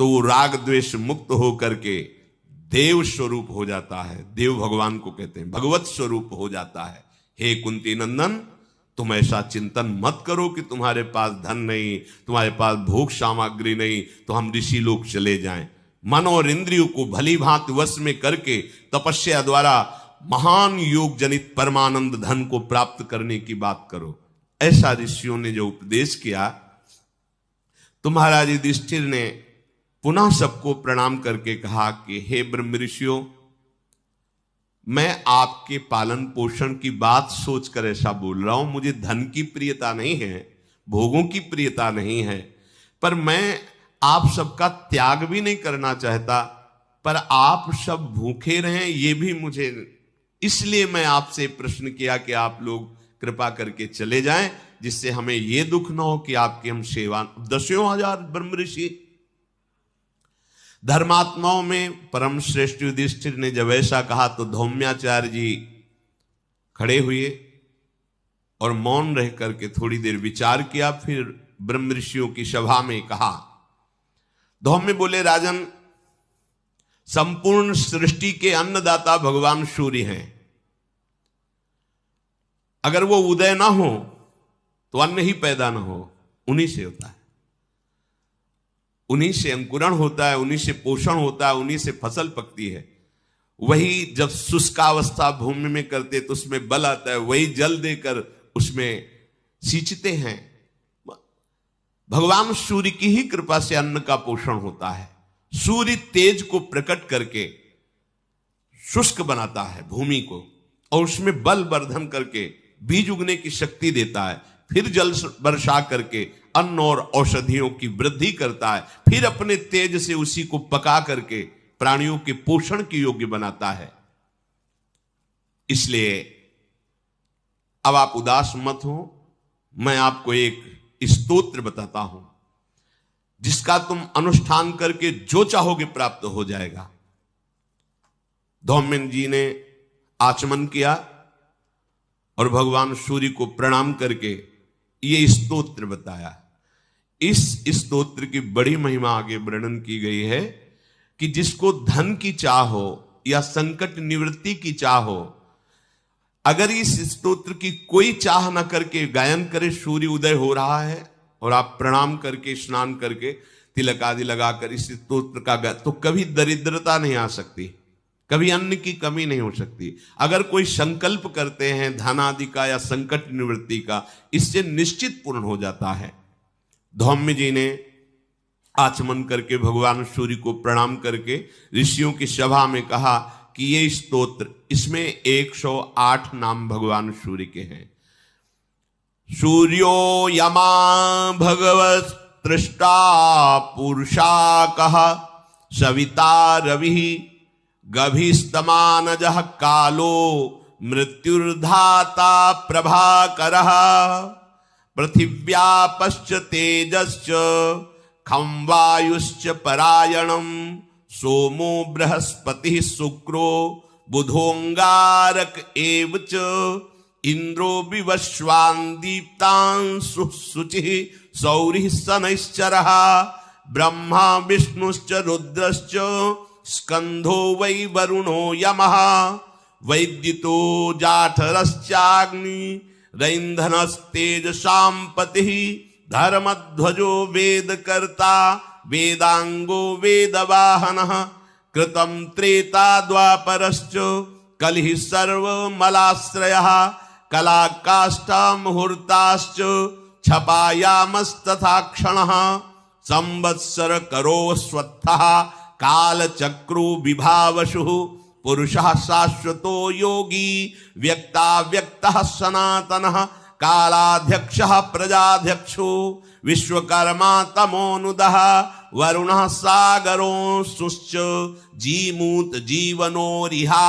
तो वो राग द्वेष मुक्त हो करके देव स्वरूप हो जाता है। देव भगवान को कहते हैं, भगवत स्वरूप हो जाता है। हे कुंती नंदन, तुम ऐसा चिंतन मत करो कि तुम्हारे पास धन नहीं, तुम्हारे पास भोग सामग्री नहीं, तो हम ऋषि लोग चले जाएं। मन और इंद्रियों को भली भांति वश में करके तपस्या द्वारा महान योग जनित परमानंद धन को प्राप्त करने की बात करो। ऐसा ऋषियों ने जो उपदेश किया, तो महाराज युधिष्ठिर ने पुनः सबको प्रणाम करके कहा कि हे ब्रह्म ऋषियों, मैं आपके पालन पोषण की बात सोचकर ऐसा बोल रहा हूं। मुझे धन की प्रियता नहीं है, भोगों की प्रियता नहीं है, पर मैं आप सबका त्याग भी नहीं करना चाहता, पर आप सब भूखे रहें ये भी मुझे, इसलिए मैं आपसे प्रश्न किया कि आप लोग कृपा करके चले जाएं, जिससे हमें यह दुख ना हो कि आपकी हम सेवा। 10,000 ब्रह्म ऋषि धर्मात्माओं में परम श्रेष्ठ युधिष्ठिर ने जब ऐसा कहा तो धौम्याचार्य जी खड़े हुए और मौन रह करके थोड़ी देर विचार किया। फिर ब्रह्म ऋषियों की सभा में कहा, धौम्य बोले, राजन, संपूर्ण सृष्टि के अन्नदाता भगवान सूर्य हैं। अगर वो उदय ना हो तो अन्न ही पैदा ना हो, उन्हीं से होता है, उन्हीं से अंकुरण होता है, उन्हीं से पोषण होता है, उन्हीं से फसल पकती है। वही जब शुष्कावस्था भूमि में करते तो उसमें बल आता है, वही जल देकर उसमें सींचते हैं। भगवान सूर्य की ही कृपा से अन्न का पोषण होता है। सूर्य तेज को प्रकट करके शुष्क बनाता है भूमि को, और उसमें बल वर्धन करके बीज उगने की शक्ति देता है, फिर जल वर्षा करके अन्न और औषधियों की वृद्धि करता है, फिर अपने तेज से उसी को पका करके प्राणियों के पोषण के योग्य बनाता है। इसलिए अब आप उदास मत हो, मैं आपको एक स्तोत्र बताता हूं जिसका तुम अनुष्ठान करके जो चाहोगे प्राप्त हो जाएगा। धौम्य जी ने आचमन किया और भगवान सूर्य को प्रणाम करके ये स्तोत्र बताया। इस स्तोत्र की बड़ी महिमा आगे वर्णन की गई है कि जिसको धन की चाह हो या संकट निवृत्ति की चाह हो, अगर इस स्तोत्र की कोई चाह न करके गायन करे, सूर्य उदय हो रहा है और आप प्रणाम करके स्नान करके तिलक आदि लगाकर इस स्तोत्र का तो कभी दरिद्रता नहीं आ सकती, कभी अन्न की कमी नहीं हो सकती। अगर कोई संकल्प करते हैं धन आदि का या संकट निवृत्ति का, इससे निश्चित पूर्ण हो जाता है। धौम्य जी ने आचमन करके भगवान सूर्य को प्रणाम करके ऋषियों की सभा में कहा कि ये स्तोत्र, इसमें 108 नाम भगवान सूर्य के हैं। सूर्यो यमा भगवत तृष्टा पुरुषाकः सविता रवि गभीस्तमानजः कालो मृत्युर्धाता प्रभाकरः पृथिव्यापश्च तेजश्च खं वायुश्च परायणं सोमो बृहस्पतिः शुक्रो बुधोंगारक एव च इंद्रो विवस्वान् दीप्तांशुः शुचिः सौरिः शनैश्चरः ब्रह्मा विष्णुश्च रुद्रश्च स्कंधो वै वरुणो यमः वैद्युतो जाठरश्चाग्नि रैन्धनस्तेजसां पतिः धर्मध्वजो वेदकर्ता वेदांगो वेदवाहनः कृतं त्रेता द्वापरश्च कलिः सर्वमलाश्रयः कलाकाष्ठा मुहूर्ताश्च छपायामस्तथा क्षणः संवत्सर करो स्वत्थः कालचक्रो विभावशुः पुरुषः शाश्वतो योगी व्यक्ता व्यक्तः सनातनः कालाध्यक्षः प्रजाध्यक्षो विश्वकर्मा तमोनुदः वरुणः सागरोऽंशुश्च जीमूत जीवनोरिहा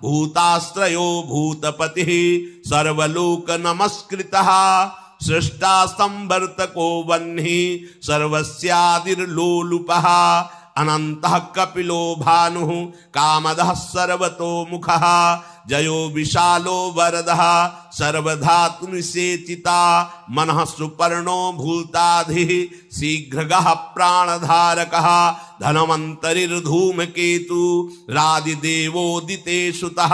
भूताश्रयो भूतपतिः सर्वलोक नमस्कृतः सृष्टा संवर्तको वह्निः सर्वस्यादिर्लोलुपः अनन्तः कपिलो भानुः कामदः सर्वतो मुखः जयो विशालो वरदः सर्वधातु निषेचिता मनः सुपर्णो भूताधिः शीघ्रगः प्राणधारकः धनवन्तरिर्धूमकेतु रादिदेवोदिते सुतः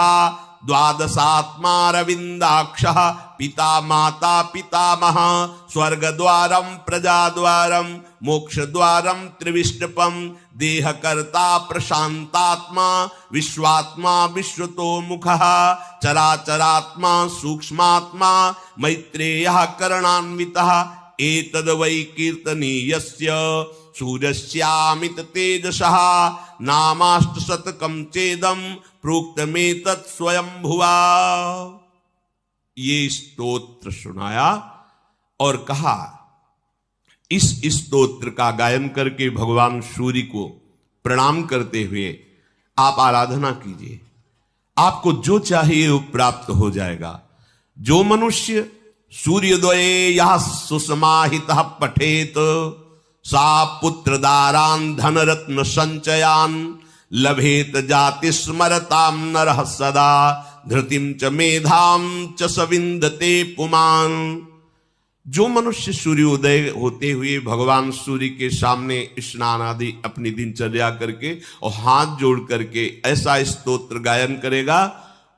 द्वादशात्मा रविन्दाक्षः पिता माता पितामह स्वर्गद्वारं प्रजाद्वारं मोक्षद्वारं त्रिविष्टपं देहकर्ता प्रशान्तात्मा विश्वात्मा विश्वतोमुखः चराचरात्मा सूक्ष्मात्मा मैत्रेयः करणान्वितः एतद् वै कीर्तनीयस्य सूर्यस्यामित तेजसः नामाष्टशतकं चेदं प्रोक्तमेतत् स्वयंभुवा। ये स्तोत्र सुनाया और कहा इस स्तोत्र का गायन करके भगवान सूर्य को प्रणाम करते हुए आप आराधना कीजिए, आपको जो चाहिए वो प्राप्त हो जाएगा। जो मनुष्य सूर्योदये यः सुसमाहितः पठेत सा पुत्रदारान् धनरत्न संचयान् लभेत जाति स्मरतां नरः सदा धृतिं च मेधां च सविन्दते पुमान्। जो मनुष्य सूर्योदय होते हुए भगवान सूर्य के सामने स्नान आदि अपनी दिनचर्या करके और हाथ जोड़ करके ऐसा स्तोत्र गायन करेगा,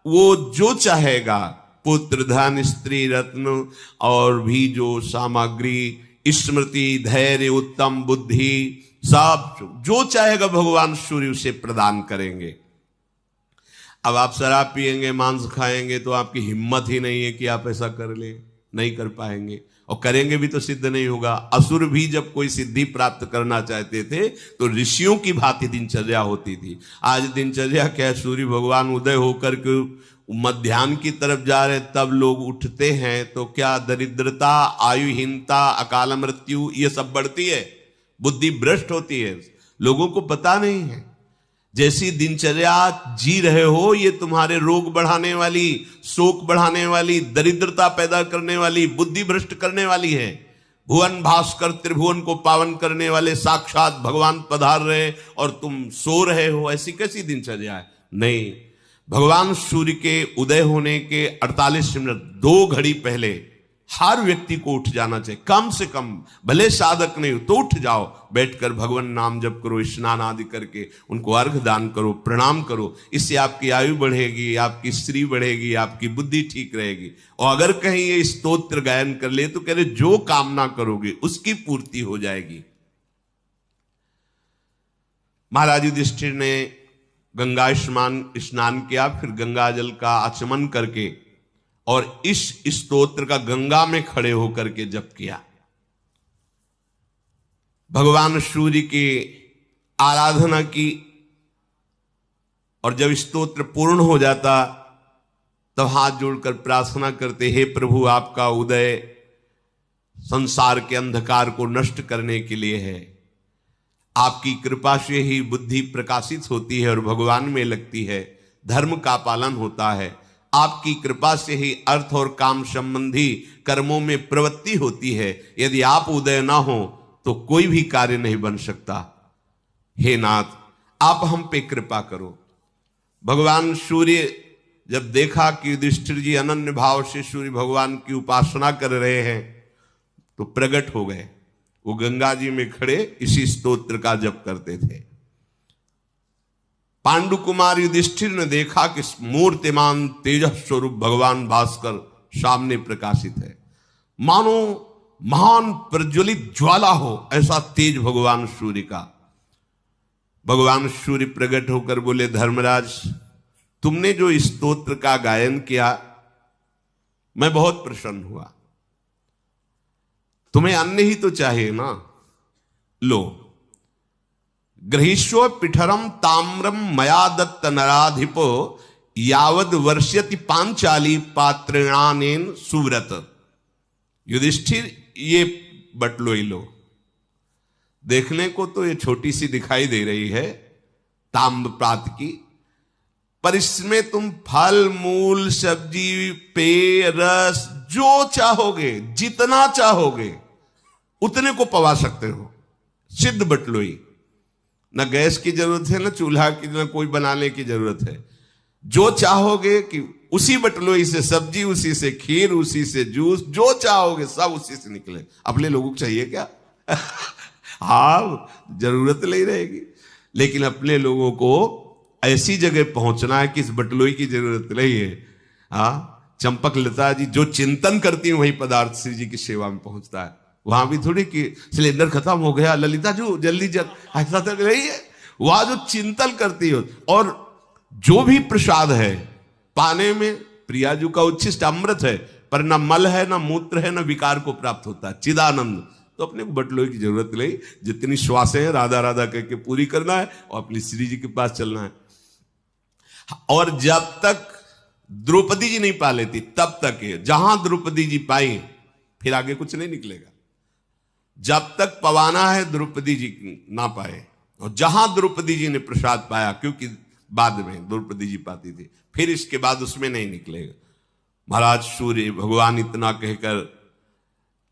वो जो चाहेगा पुत्र धन स्त्री रत्न और भी जो सामग्री स्मृति धैर्य उत्तम बुद्धि सब जो चाहेगा भगवान सूर्य उसे प्रदान करेंगे। अब आप शराब पिएंगे मांस खाएंगे तो आपकी हिम्मत ही नहीं है कि आप ऐसा कर ले, नहीं कर पाएंगे और करेंगे भी तो सिद्ध नहीं होगा। असुर भी जब कोई सिद्धि प्राप्त करना चाहते थे तो ऋषियों की भांति दिनचर्या होती थी। आज दिनचर्या क्या है, सूर्य भगवान उदय होकर के मध्याह्न की तरफ जा रहे तब लोग उठते हैं तो क्या दरिद्रता आयुहीनता अकाल मृत्यु ये सब बढ़ती है, बुद्धि भ्रष्ट होती है, लोगों को पता नहीं है। जैसी दिनचर्या जी रहे हो ये तुम्हारे रोग बढ़ाने वाली, शोक बढ़ाने वाली, दरिद्रता पैदा करने वाली, बुद्धि भ्रष्ट करने वाली है। भुवन भास्कर त्रिभुवन को पावन करने वाले साक्षात भगवान पधार रहे और तुम सो रहे हो, ऐसी कैसी दिनचर्या है? नहीं, भगवान सूर्य के उदय होने के 48 मिनट 2 घड़ी पहले हर व्यक्ति को उठ जाना चाहिए, कम से कम, भले साधक नहीं हो तो उठ जाओ, बैठकर भगवान नाम जप करो, स्नान आदि करके उनको अर्घ दान करो, प्रणाम करो। इससे आपकी आयु बढ़ेगी, आपकी स्त्री बढ़ेगी, आपकी बुद्धि ठीक रहेगी। और अगर कहीं ये स्तोत्र गायन कर ले तो कह रहे जो कामना करोगे उसकी पूर्ति हो जाएगी। महाराज युधिष्ठिर ने गंगा स्नान किया, फिर गंगा जल का आचमन करके और इस स्तोत्र का गंगा में खड़े होकर के जप किया। भगवान सूर्य की आराधना की और जब स्तोत्र पूर्ण हो जाता तब हाथ जोड़कर प्रार्थना करते, हे प्रभु आपका उदय संसार के अंधकार को नष्ट करने के लिए है, आपकी कृपा से ही बुद्धि प्रकाशित होती है और भगवान में लगती है, धर्म का पालन होता है, आपकी कृपा से ही अर्थ और काम संबंधी कर्मों में प्रवृत्ति होती है। यदि आप उदय ना हो तो कोई भी कार्य नहीं बन सकता। हे नाथ आप हम पे कृपा करो। भगवान सूर्य जब देखा कि युधिष्ठिर जी अनन्य भाव से सूर्य भगवान की उपासना कर रहे हैं तो प्रकट हो गए। वो गंगा जी में खड़े इसी स्तोत्र का जप करते थे। पांडु कुमार युधिष्ठिर ने देखा कि मूर्तिमान तेजस स्वरूप भगवान भास्कर सामने प्रकाशित है, मानो महान प्रज्वलित ज्वाला हो, ऐसा तेज भगवान सूर्य का। भगवान सूर्य प्रकट होकर बोले, धर्मराज तुमने जो इस स्तोत्र का गायन किया मैं बहुत प्रसन्न हुआ, तुम्हें अन्न ही तो चाहिए ना, लो गृहीष्व पिठरम ताम्रम मया दत्त नराधिपो यावद वर्ष्यति पांचाली पात्रेणानेन सुव्रत। युधिष्ठिर ये बटलो ही लो। देखने को तो ये छोटी सी दिखाई दे रही है ताम्र प्रात की, पर इसमें तुम फल मूल सब्जी पेय रस जो चाहोगे जितना चाहोगे उतने को पवा सकते हो। सिद्ध बटलोई, न गैस की जरूरत है, न चूल्हा की, न कोई बनाने की जरूरत है। जो चाहोगे कि उसी बटलोई से सब्जी, उसी से खीर, उसी से जूस, जो चाहोगे सब उसी से निकले। अपने लोगों को चाहिए क्या? हाँ, जरूरत नहीं रहेगी, लेकिन अपने लोगों को ऐसी जगह पहुंचना है कि इस बटलोई की जरूरत नहीं है। हाँ, चंपक लता जी जो चिंतन करती है वही पदार्थ श्री जी की सेवा में पहुंचता है। वहां भी थोड़ी कि सिलेंडर खत्म हो गया, ललिता जो जल्दी ऐसा तक नहीं है। वहां जो चिंतन करती हो, और जो भी प्रसाद है पाने में प्रियाजू का उच्छिष्ट अमृत है, पर ना मल है, ना मूत्र है, ना विकार को प्राप्त होता है, चिदानंद। तो अपने को बटलोई की जरूरत नहीं, जितनी श्वासें हैं राधा राधा करके पूरी करना है और अपनी श्री जी के पास चलना है। और जब तक द्रौपदी जी नहीं पा लेती तब तक है, जहां द्रौपदी जी पाई फिर आगे कुछ नहीं निकलेगा। जब तक पवाना है द्रौपदी जी ना पाए, और जहां द्रौपदी जी ने प्रसाद पाया, क्योंकि बाद में द्रौपदी जी पाती थी, फिर इसके बाद उसमें नहीं निकलेगा। महाराज सूर्य भगवान इतना कहकर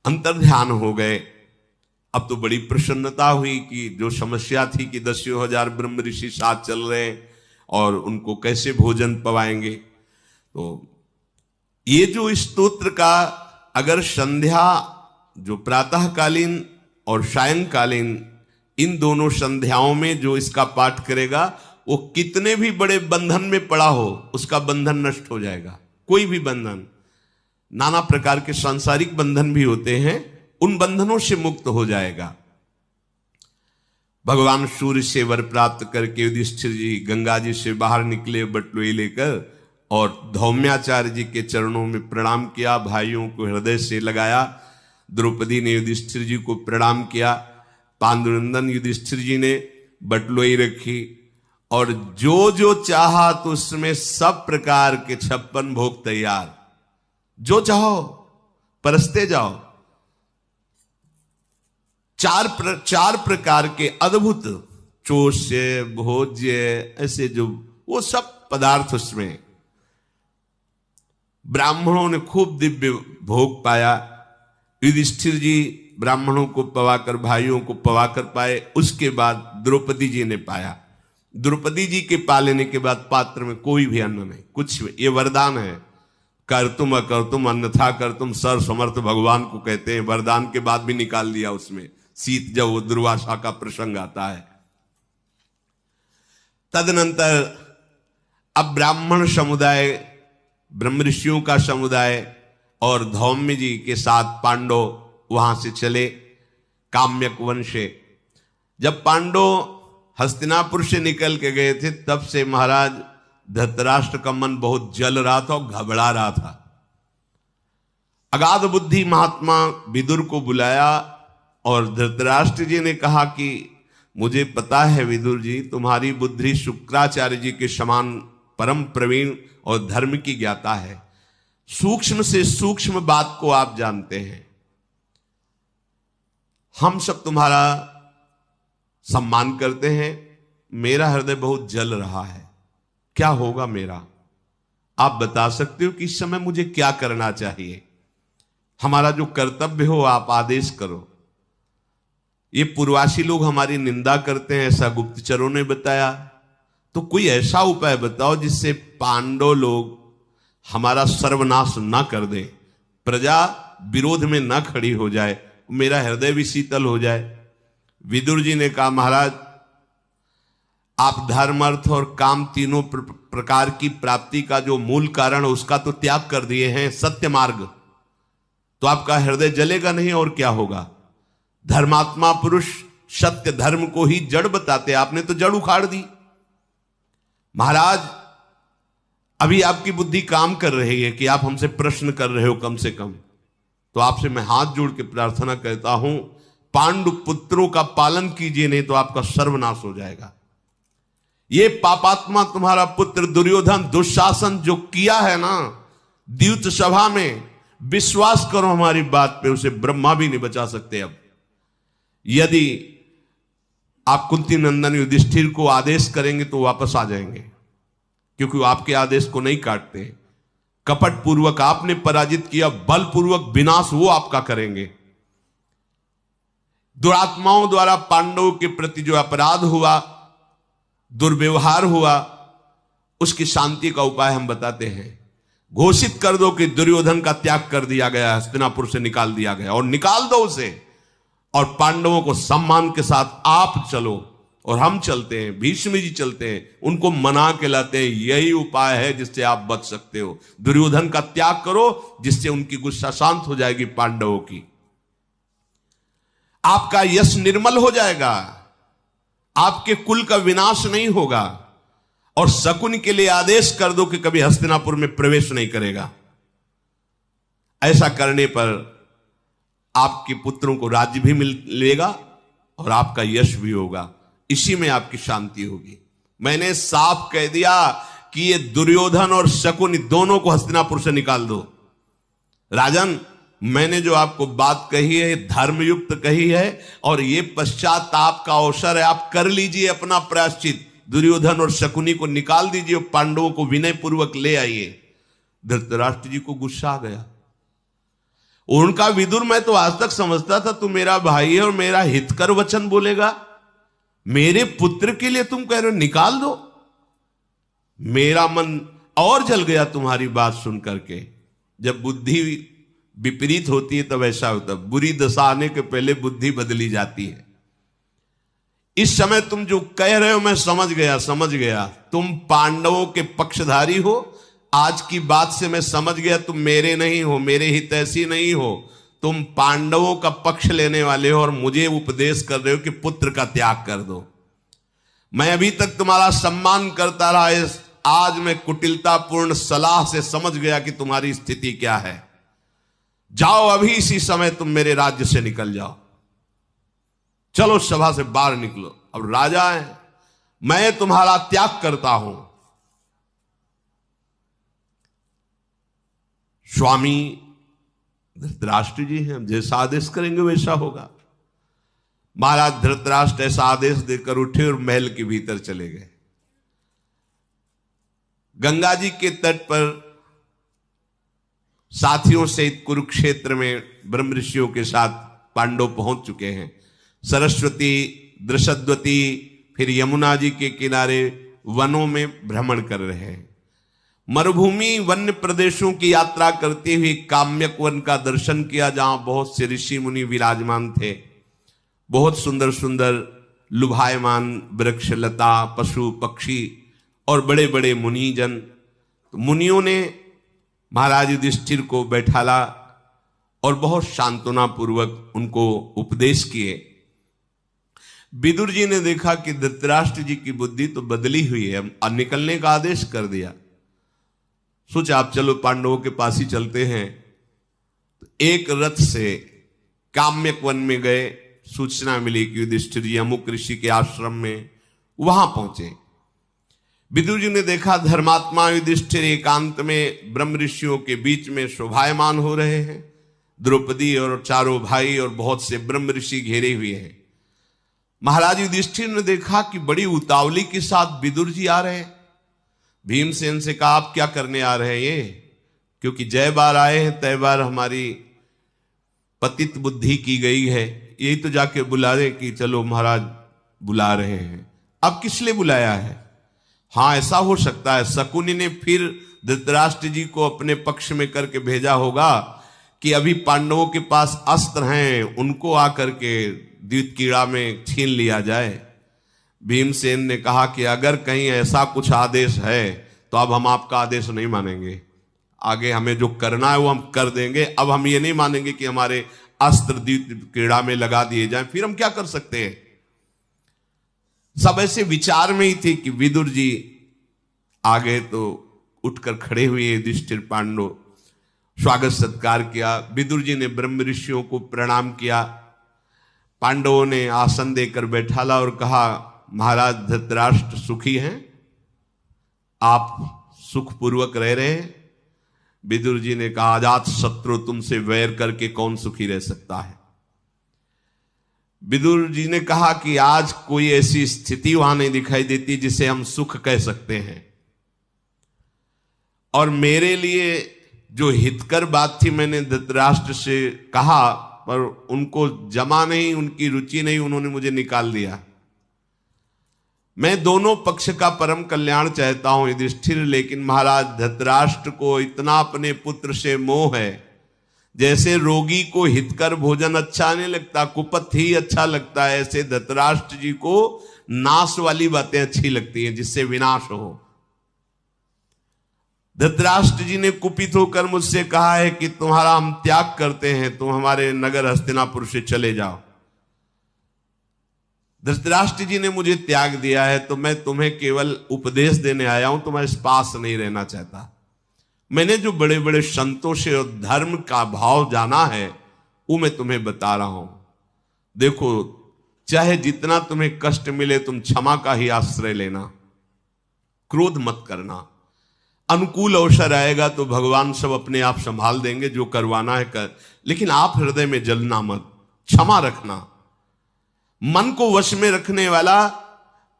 अंतर्ध्यान हो गए। अब तो बड़ी प्रसन्नता हुई कि जो समस्या थी कि 10,000 ब्रह्म ऋषि साथ चल रहे हैं और उनको कैसे भोजन पवाएंगे, तो ये जो स्तोत्र का अगर संध्या, जो प्रातःकालीन और सायंकालीन, इन दोनों संध्याओं में जो इसका पाठ करेगा, वो कितने भी बड़े बंधन में पड़ा हो उसका बंधन नष्ट हो जाएगा। कोई भी बंधन, नाना प्रकार के सांसारिक बंधन भी होते हैं, उन बंधनों से मुक्त हो जाएगा। भगवान सूर्य से वर प्राप्त करके युधिष्ठिर जी गंगा जी से बाहर निकले बटलोई लेकर, और धौम्याचार्य जी के चरणों में प्रणाम किया, भाइयों को हृदय से लगाया। द्रौपदी ने युधिष्ठिर जी को प्रणाम किया, पांडुनंदन युधिष्ठिर जी ने बटलोई रखी, और जो जो चाहा तो उसमें सब प्रकार के 56 भोग तैयार, जो चाहो परसते जाओ। चार प्रकार के अद्भुत चोष्य, भोज्य, ऐसे जो वो सब पदार्थ उसमें। ब्राह्मणों ने खूब दिव्य भोग पाया। युधिष्ठिर जी ब्राह्मणों को पवाकर, भाइयों को पवाकर पाए। उसके बाद द्रौपदी जी ने पाया। द्रौपदी जी के पा लेने के बाद पात्र में कोई भी अन्न नहीं, कुछ भी। ये वरदान है, कर तुम अकर तुम अन्यथा कर तुम, सर्व समर्थ भगवान को कहते हैं। वरदान के बाद भी निकाल दिया उसमें, शीत जब वो दुर्वासा का प्रसंग आता है। तदनंतर अब ब्राह्मण समुदाय, ब्रह्म ऋषियों का समुदाय और धौम्य जी के साथ पांडव वहां से चले काम्यक वन से। जब पांडव हस्तिनापुर से निकल के गए थे, तब से महाराज धृतराष्ट्र का मन बहुत जल रहा था और घबरा रहा था। अगाध बुद्धि महात्मा विदुर को बुलाया और धृतराष्ट्र जी ने कहा कि मुझे पता है विदुर जी, तुम्हारी बुद्धि शुक्राचार्य जी के समान परम प्रवीण और धर्म की ज्ञाता है। सूक्ष्म से सूक्ष्म बात को आप जानते हैं। हम सब तुम्हारा सम्मान करते हैं। मेरा हृदय बहुत जल रहा है, क्या होगा मेरा? आप बता सकते हो कि इस समय मुझे क्या करना चाहिए? हमारा जो कर्तव्य हो आप आदेश करो। ये पूर्वासी लोग हमारी निंदा करते हैं, ऐसा गुप्तचरों ने बताया। तो कोई ऐसा उपाय बताओ जिससे पांडव लोग हमारा सर्वनाश ना कर दें, प्रजा विरोध में ना खड़ी हो जाए, मेरा हृदय भी शीतल हो जाए। विदुर जी ने कहा, महाराज आप धर्म, अर्थ और काम तीनों प्रकार की प्राप्ति का जो मूल कारण है उसका तो त्याग कर दिए हैं, सत्य मार्ग, तो आपका हृदय जलेगा नहीं और क्या होगा? धर्मात्मा पुरुष सत्य धर्म को ही जड़ बताते, आपने तो जड़ उखाड़ दी। महाराज अभी आपकी बुद्धि काम कर रही है कि आप हमसे प्रश्न कर रहे हो कम से कम, तो आपसे मैं हाथ जोड़ के प्रार्थना करता हूं, पांडु पुत्रों का पालन कीजिए, नहीं तो आपका सर्वनाश हो जाएगा। ये पापात्मा तुम्हारा पुत्र दुर्योधन दुशासन जो किया है ना द्यूत सभा में, विश्वास करो हमारी बात पे, उसे ब्रह्मा भी नहीं बचा सकते। अब यदि आप कुंती नंदन युधिष्ठिर को आदेश करेंगे तो वापस आ जाएंगे, क्योंकि वो आपके आदेश को नहीं काटते। कपट पूर्वक आपने पराजित किया, बलपूर्वक विनाश वो आपका करेंगे। दुरात्माओं द्वारा पांडवों के प्रति जो अपराध हुआ, दुर्व्यवहार हुआ, उसकी शांति का उपाय हम बताते हैं। घोषित कर दो कि दुर्योधन का त्याग कर दिया गया, हस्तिनापुर से निकाल दिया गया, और निकाल दो उसे, और पांडवों को सम्मान के साथ आप चलो और हम चलते हैं, भीष्म जी चलते हैं, उनको मना के लाते हैं। यही उपाय है जिससे आप बच सकते हो। दुर्योधन का त्याग करो जिससे उनकी गुस्सा शांत हो जाएगी पांडवों की, आपका यश निर्मल हो जाएगा, आपके कुल का विनाश नहीं होगा। और शकुन के लिए आदेश कर दो कि कभी हस्तिनापुर में प्रवेश नहीं करेगा। ऐसा करने पर आपके पुत्रों को राज्य भी मिलेगा और आपका यश भी होगा, इसी में आपकी शांति होगी। मैंने साफ कह दिया कि ये दुर्योधन और शकुन दोनों को हस्तिनापुर से निकाल दो। राजन, मैंने जो आपको बात कही है धर्मयुक्त कही है, और ये पश्चाताप का अवसर है, आप कर लीजिए अपना प्रायश्चित। दुर्योधन और शकुनी को निकाल दीजिए, पांडवों को विनय पूर्वक ले आइए। धृतराष्ट्र जी को गुस्सा आ गया। उनका विदुर मैं तो आज तक समझता था तू मेरा भाई है और मेरा हितकर वचन बोलेगा, मेरे पुत्र के लिए तुम कह रहे हो निकाल दो। मेरा मन और जल गया तुम्हारी बात सुन करके। जब बुद्धि विपरीत होती है तब ऐसा होता है, बुरी दशा आने के पहले बुद्धि बदली जाती है। इस समय तुम जो कह रहे हो मैं समझ गया, तुम पांडवों के पक्षधारी हो। आज की बात से मैं समझ गया तुम मेरे नहीं हो, मेरे हितैषी नहीं हो, तुम पांडवों का पक्ष लेने वाले हो और मुझे उपदेश कर रहे हो कि पुत्र का त्याग कर दो। मैं अभी तक तुम्हारा सम्मान करता रहा, आज मैं कुटिलतापूर्ण सलाह से समझ गया कि तुम्हारी स्थिति क्या है। जाओ अभी इसी समय तुम मेरे राज्य से निकल जाओ, चलो सभा से बाहर निकलो। अब राजा है, मैं तुम्हारा त्याग करता हूं। स्वामी धृतराष्ट्र जी हैं, जैसा आदेश करेंगे वैसा होगा। महाराज धृतराष्ट्र ऐसा आदेश देकर उठे और महल के भीतर चले गए। गंगा जी के तट पर साथियों सहित कुरुक्षेत्र में ब्रह्म ऋषियों के साथ पांडव पहुंच चुके हैं। सरस्वती, दृषद्वती, फिर यमुना जी के किनारे वनों में भ्रमण कर रहे हैं। मरुभूमि वन्य प्रदेशों की यात्रा करते हुए काम्यक वन का दर्शन किया, जहां बहुत से ऋषि मुनि विराजमान थे। बहुत सुंदर सुंदर लुभायमान वृक्ष, लता, पशु पक्षी और बड़े बड़े मुनिजन। तो मुनियों ने महाराज युधिष्ठिर को बैठाला और बहुत सांत्वना पूर्वक उनको उपदेश किए। विदुर जी ने देखा कि धृतराष्ट्र जी की बुद्धि तो बदली हुई है, अब निकलने का आदेश कर दिया। सोचा आप चलो पांडवों के पास ही चलते हैं। तो एक रथ से काम्यक वन में गए। सूचना मिली कि युधिष्ठिर जी अमुक ऋषि के आश्रम में, वहां पहुंचे। विदुर जी ने देखा धर्मात्मा युधिष्ठिर एकांत में ब्रह्म ऋषियों के बीच में शोभायमान हो रहे हैं। द्रौपदी और चारों भाई और बहुत से ब्रह्म ऋषि घेरे हुए हैं। महाराज युधिष्ठिर ने देखा कि बड़ी उतावली के साथ विदुर जी आ रहे हैं। भीमसेन से कहा आप क्या करने आ रहे हैं ये, क्योंकि जय बार आए हैं तय बार हमारी पतित बुद्धि की गई है, यही तो जाके बुला रहे कि चलो महाराज बुला रहे हैं। अब किस लिए बुलाया है? हाँ ऐसा हो सकता है शकुनी ने फिर धृतराष्ट्र जी को अपने पक्ष में करके भेजा होगा कि अभी पांडवों के पास अस्त्र हैं, उनको आकर के द्वितकीड़ा में छीन लिया जाए। भीमसेन ने कहा कि अगर कहीं ऐसा कुछ आदेश है तो अब हम आपका आदेश नहीं मानेंगे, आगे हमें जो करना है वो हम कर देंगे। अब हम ये नहीं मानेंगे कि हमारे अस्त्र द्वितकीड़ा में लगा दिए जाएं, फिर हम क्या कर सकते हैं। सब ऐसे विचार में ही थे कि विदुर जी आ गए तो उठकर खड़े हुए। युधिष्ठिर पांडव स्वागत सत्कार किया। विदुर जी ने ब्रह्म ऋषियों को प्रणाम किया। पांडवों ने आसन देकर बैठाला और कहा महाराज धृतराष्ट्र सुखी हैं, आप सुखपूर्वक रह रहे हैं। विदुर जी ने कहा अजात शत्रु तुमसे वैर करके कौन सुखी रह सकता है। विदुर जी ने कहा कि आज कोई ऐसी स्थिति वहां नहीं दिखाई देती जिसे हम सुख कह सकते हैं, और मेरे लिए जो हितकर बात थी मैंने धृतराष्ट्र से कहा, पर उनको जमा नहीं, उनकी रुचि नहीं, उन्होंने मुझे निकाल दिया। मैं दोनों पक्ष का परम कल्याण चाहता हूं युधिष्ठिर, लेकिन महाराज धृतराष्ट्र को इतना अपने पुत्र से मोह है, जैसे रोगी को हितकर भोजन अच्छा नहीं लगता, कुपथ ही अच्छा लगता है, ऐसे धृतराष्ट्र जी को नाश वाली बातें अच्छी लगती हैं, जिससे विनाश हो। धृतराष्ट्र जी ने कुपित होकर मुझसे कहा है कि तुम्हारा हम त्याग करते हैं, तुम हमारे नगर हस्तिनापुर से चले जाओ। धृतराष्ट्र जी ने मुझे त्याग दिया है तो मैं तुम्हें केवल उपदेश देने आया हूं, तुम्हारे पास नहीं रहना चाहता। मैंने जो बड़े बड़े संतों से और धर्म का भाव जाना है वो मैं तुम्हें बता रहा हूं। देखो, चाहे जितना तुम्हें कष्ट मिले तुम क्षमा का ही आश्रय लेना, क्रोध मत करना। अनुकूल अवसर आएगा तो भगवान सब अपने आप संभाल देंगे, जो करवाना है कर, लेकिन आप हृदय में जलना मत, क्षमा रखना। मन को वश में रखने वाला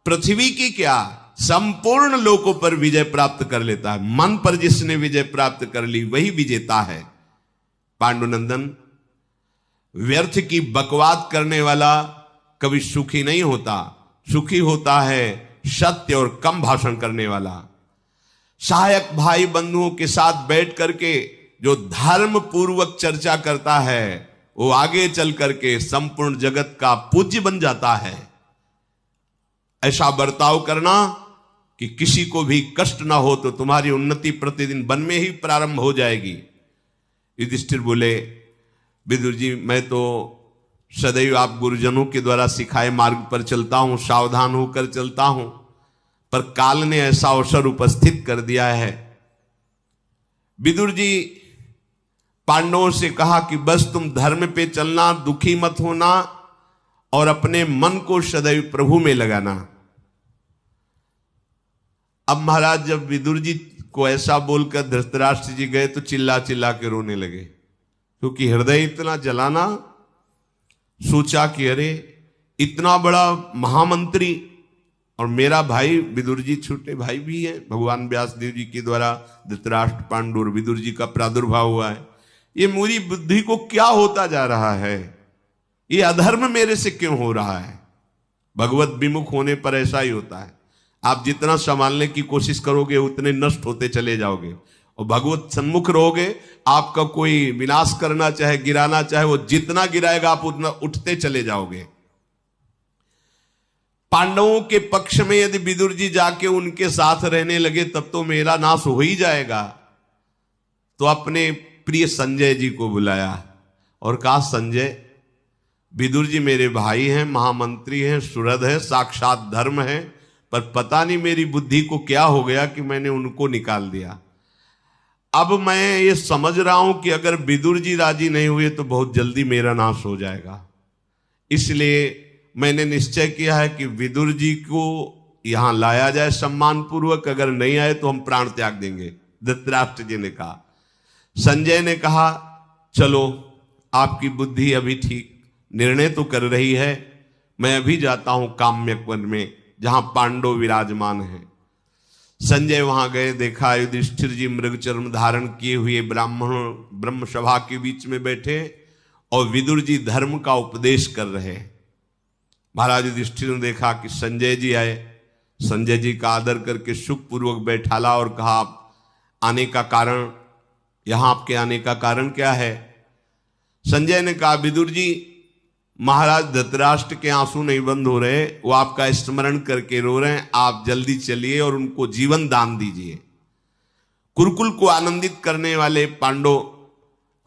पृथ्वी की क्या संपूर्ण लोकों पर विजय प्राप्त कर लेता है। मन पर जिसने विजय प्राप्त कर ली वही विजेता है। पांडुनंदन, व्यर्थ की बकवाद करने वाला कभी सुखी नहीं होता, सुखी होता है सत्य और कम भाषण करने वाला। सहायक भाई बंधुओं के साथ बैठ करके जो धर्म पूर्वक चर्चा करता है वो आगे चल करके संपूर्ण जगत का पूज्य बन जाता है। ऐसा बर्ताव करना कि किसी को भी कष्ट ना हो, तो तुम्हारी उन्नति प्रतिदिन वन में ही प्रारंभ हो जाएगी। युधिष्ठिर बोले, विदुर जी मैं तो सदैव आप गुरुजनों के द्वारा सिखाए मार्ग पर चलता हूं, सावधान होकर चलता हूं, पर काल ने ऐसा अवसर उपस्थित कर दिया है। विदुर जी पांडवों से कहा कि बस तुम धर्म पे चलना, दुखी मत होना और अपने मन को सदैव प्रभु में लगाना। अब महाराज जब विदुर जी को ऐसा बोलकर धृतराष्ट्र जी गए तो चिल्ला चिल्ला के रोने लगे, क्योंकि हृदय इतना जलाना। सोचा कि अरे इतना बड़ा महामंत्री और मेरा भाई विदुर जी छोटे भाई भी है, भगवान व्यासदेव जी के द्वारा धृतराष्ट्र, पांडु और विदुर जी का प्रादुर्भाव हुआ है। ये मेरी बुद्धि को क्या होता जा रहा है, ये अधर्म मेरे से क्यों हो रहा है। भगवत विमुख होने पर ऐसा ही होता है, आप जितना संभालने की कोशिश करोगे उतने नष्ट होते चले जाओगे, और भगवत सन्मुख रहोगे, आपका कोई विनाश करना चाहे गिराना चाहे, वो जितना गिराएगा आप उतना उठते चले जाओगे। पांडवों के पक्ष में यदि विदुर जी जाके उनके साथ रहने लगे तब तो मेरा नाश हो ही जाएगा। तो अपने प्रिय संजय जी को बुलाया और कहा, संजय, विदुर जी मेरे भाई हैं, महामंत्री हैं, सुहृद है, साक्षात धर्म है, पर पता नहीं मेरी बुद्धि को क्या हो गया कि मैंने उनको निकाल दिया। अब मैं ये समझ रहा हूं कि अगर विदुर जी राजी नहीं हुए तो बहुत जल्दी मेरा नाश हो जाएगा। इसलिए मैंने निश्चय किया है कि विदुर जी को यहां लाया जाए सम्मान पूर्वक, अगर नहीं आए तो हम प्राण त्याग देंगे। धृतराष्ट्र जी ने कहा। संजय ने कहा, चलो आपकी बुद्धि अभी ठीक निर्णय तो कर रही है, मैं अभी जाता हूं काम्यक वन में जहां पांडव विराजमान हैं। संजय वहां गए, देखा युधिष्ठिर जी मृग चर्म धारण किए हुए ब्राह्मण ब्रह्म सभा के बीच में बैठे और विदुर जी धर्म का उपदेश कर रहे। महाराज युधिष्ठिर ने देखा कि संजय जी आए, संजय जी का आदर करके सुखपूर्वक बैठाला और कहा, आने का कारण, यहां आपके आने का कारण क्या है। संजय ने कहा, विदुर जी महाराज धृतराष्ट्र के आंसू नहीं बंद हो रहे, वो आपका स्मरण करके रो रहे हैं, आप जल्दी चलिए और उनको जीवन दान दीजिए। कुरुकुल को आनंदित करने वाले पांडव,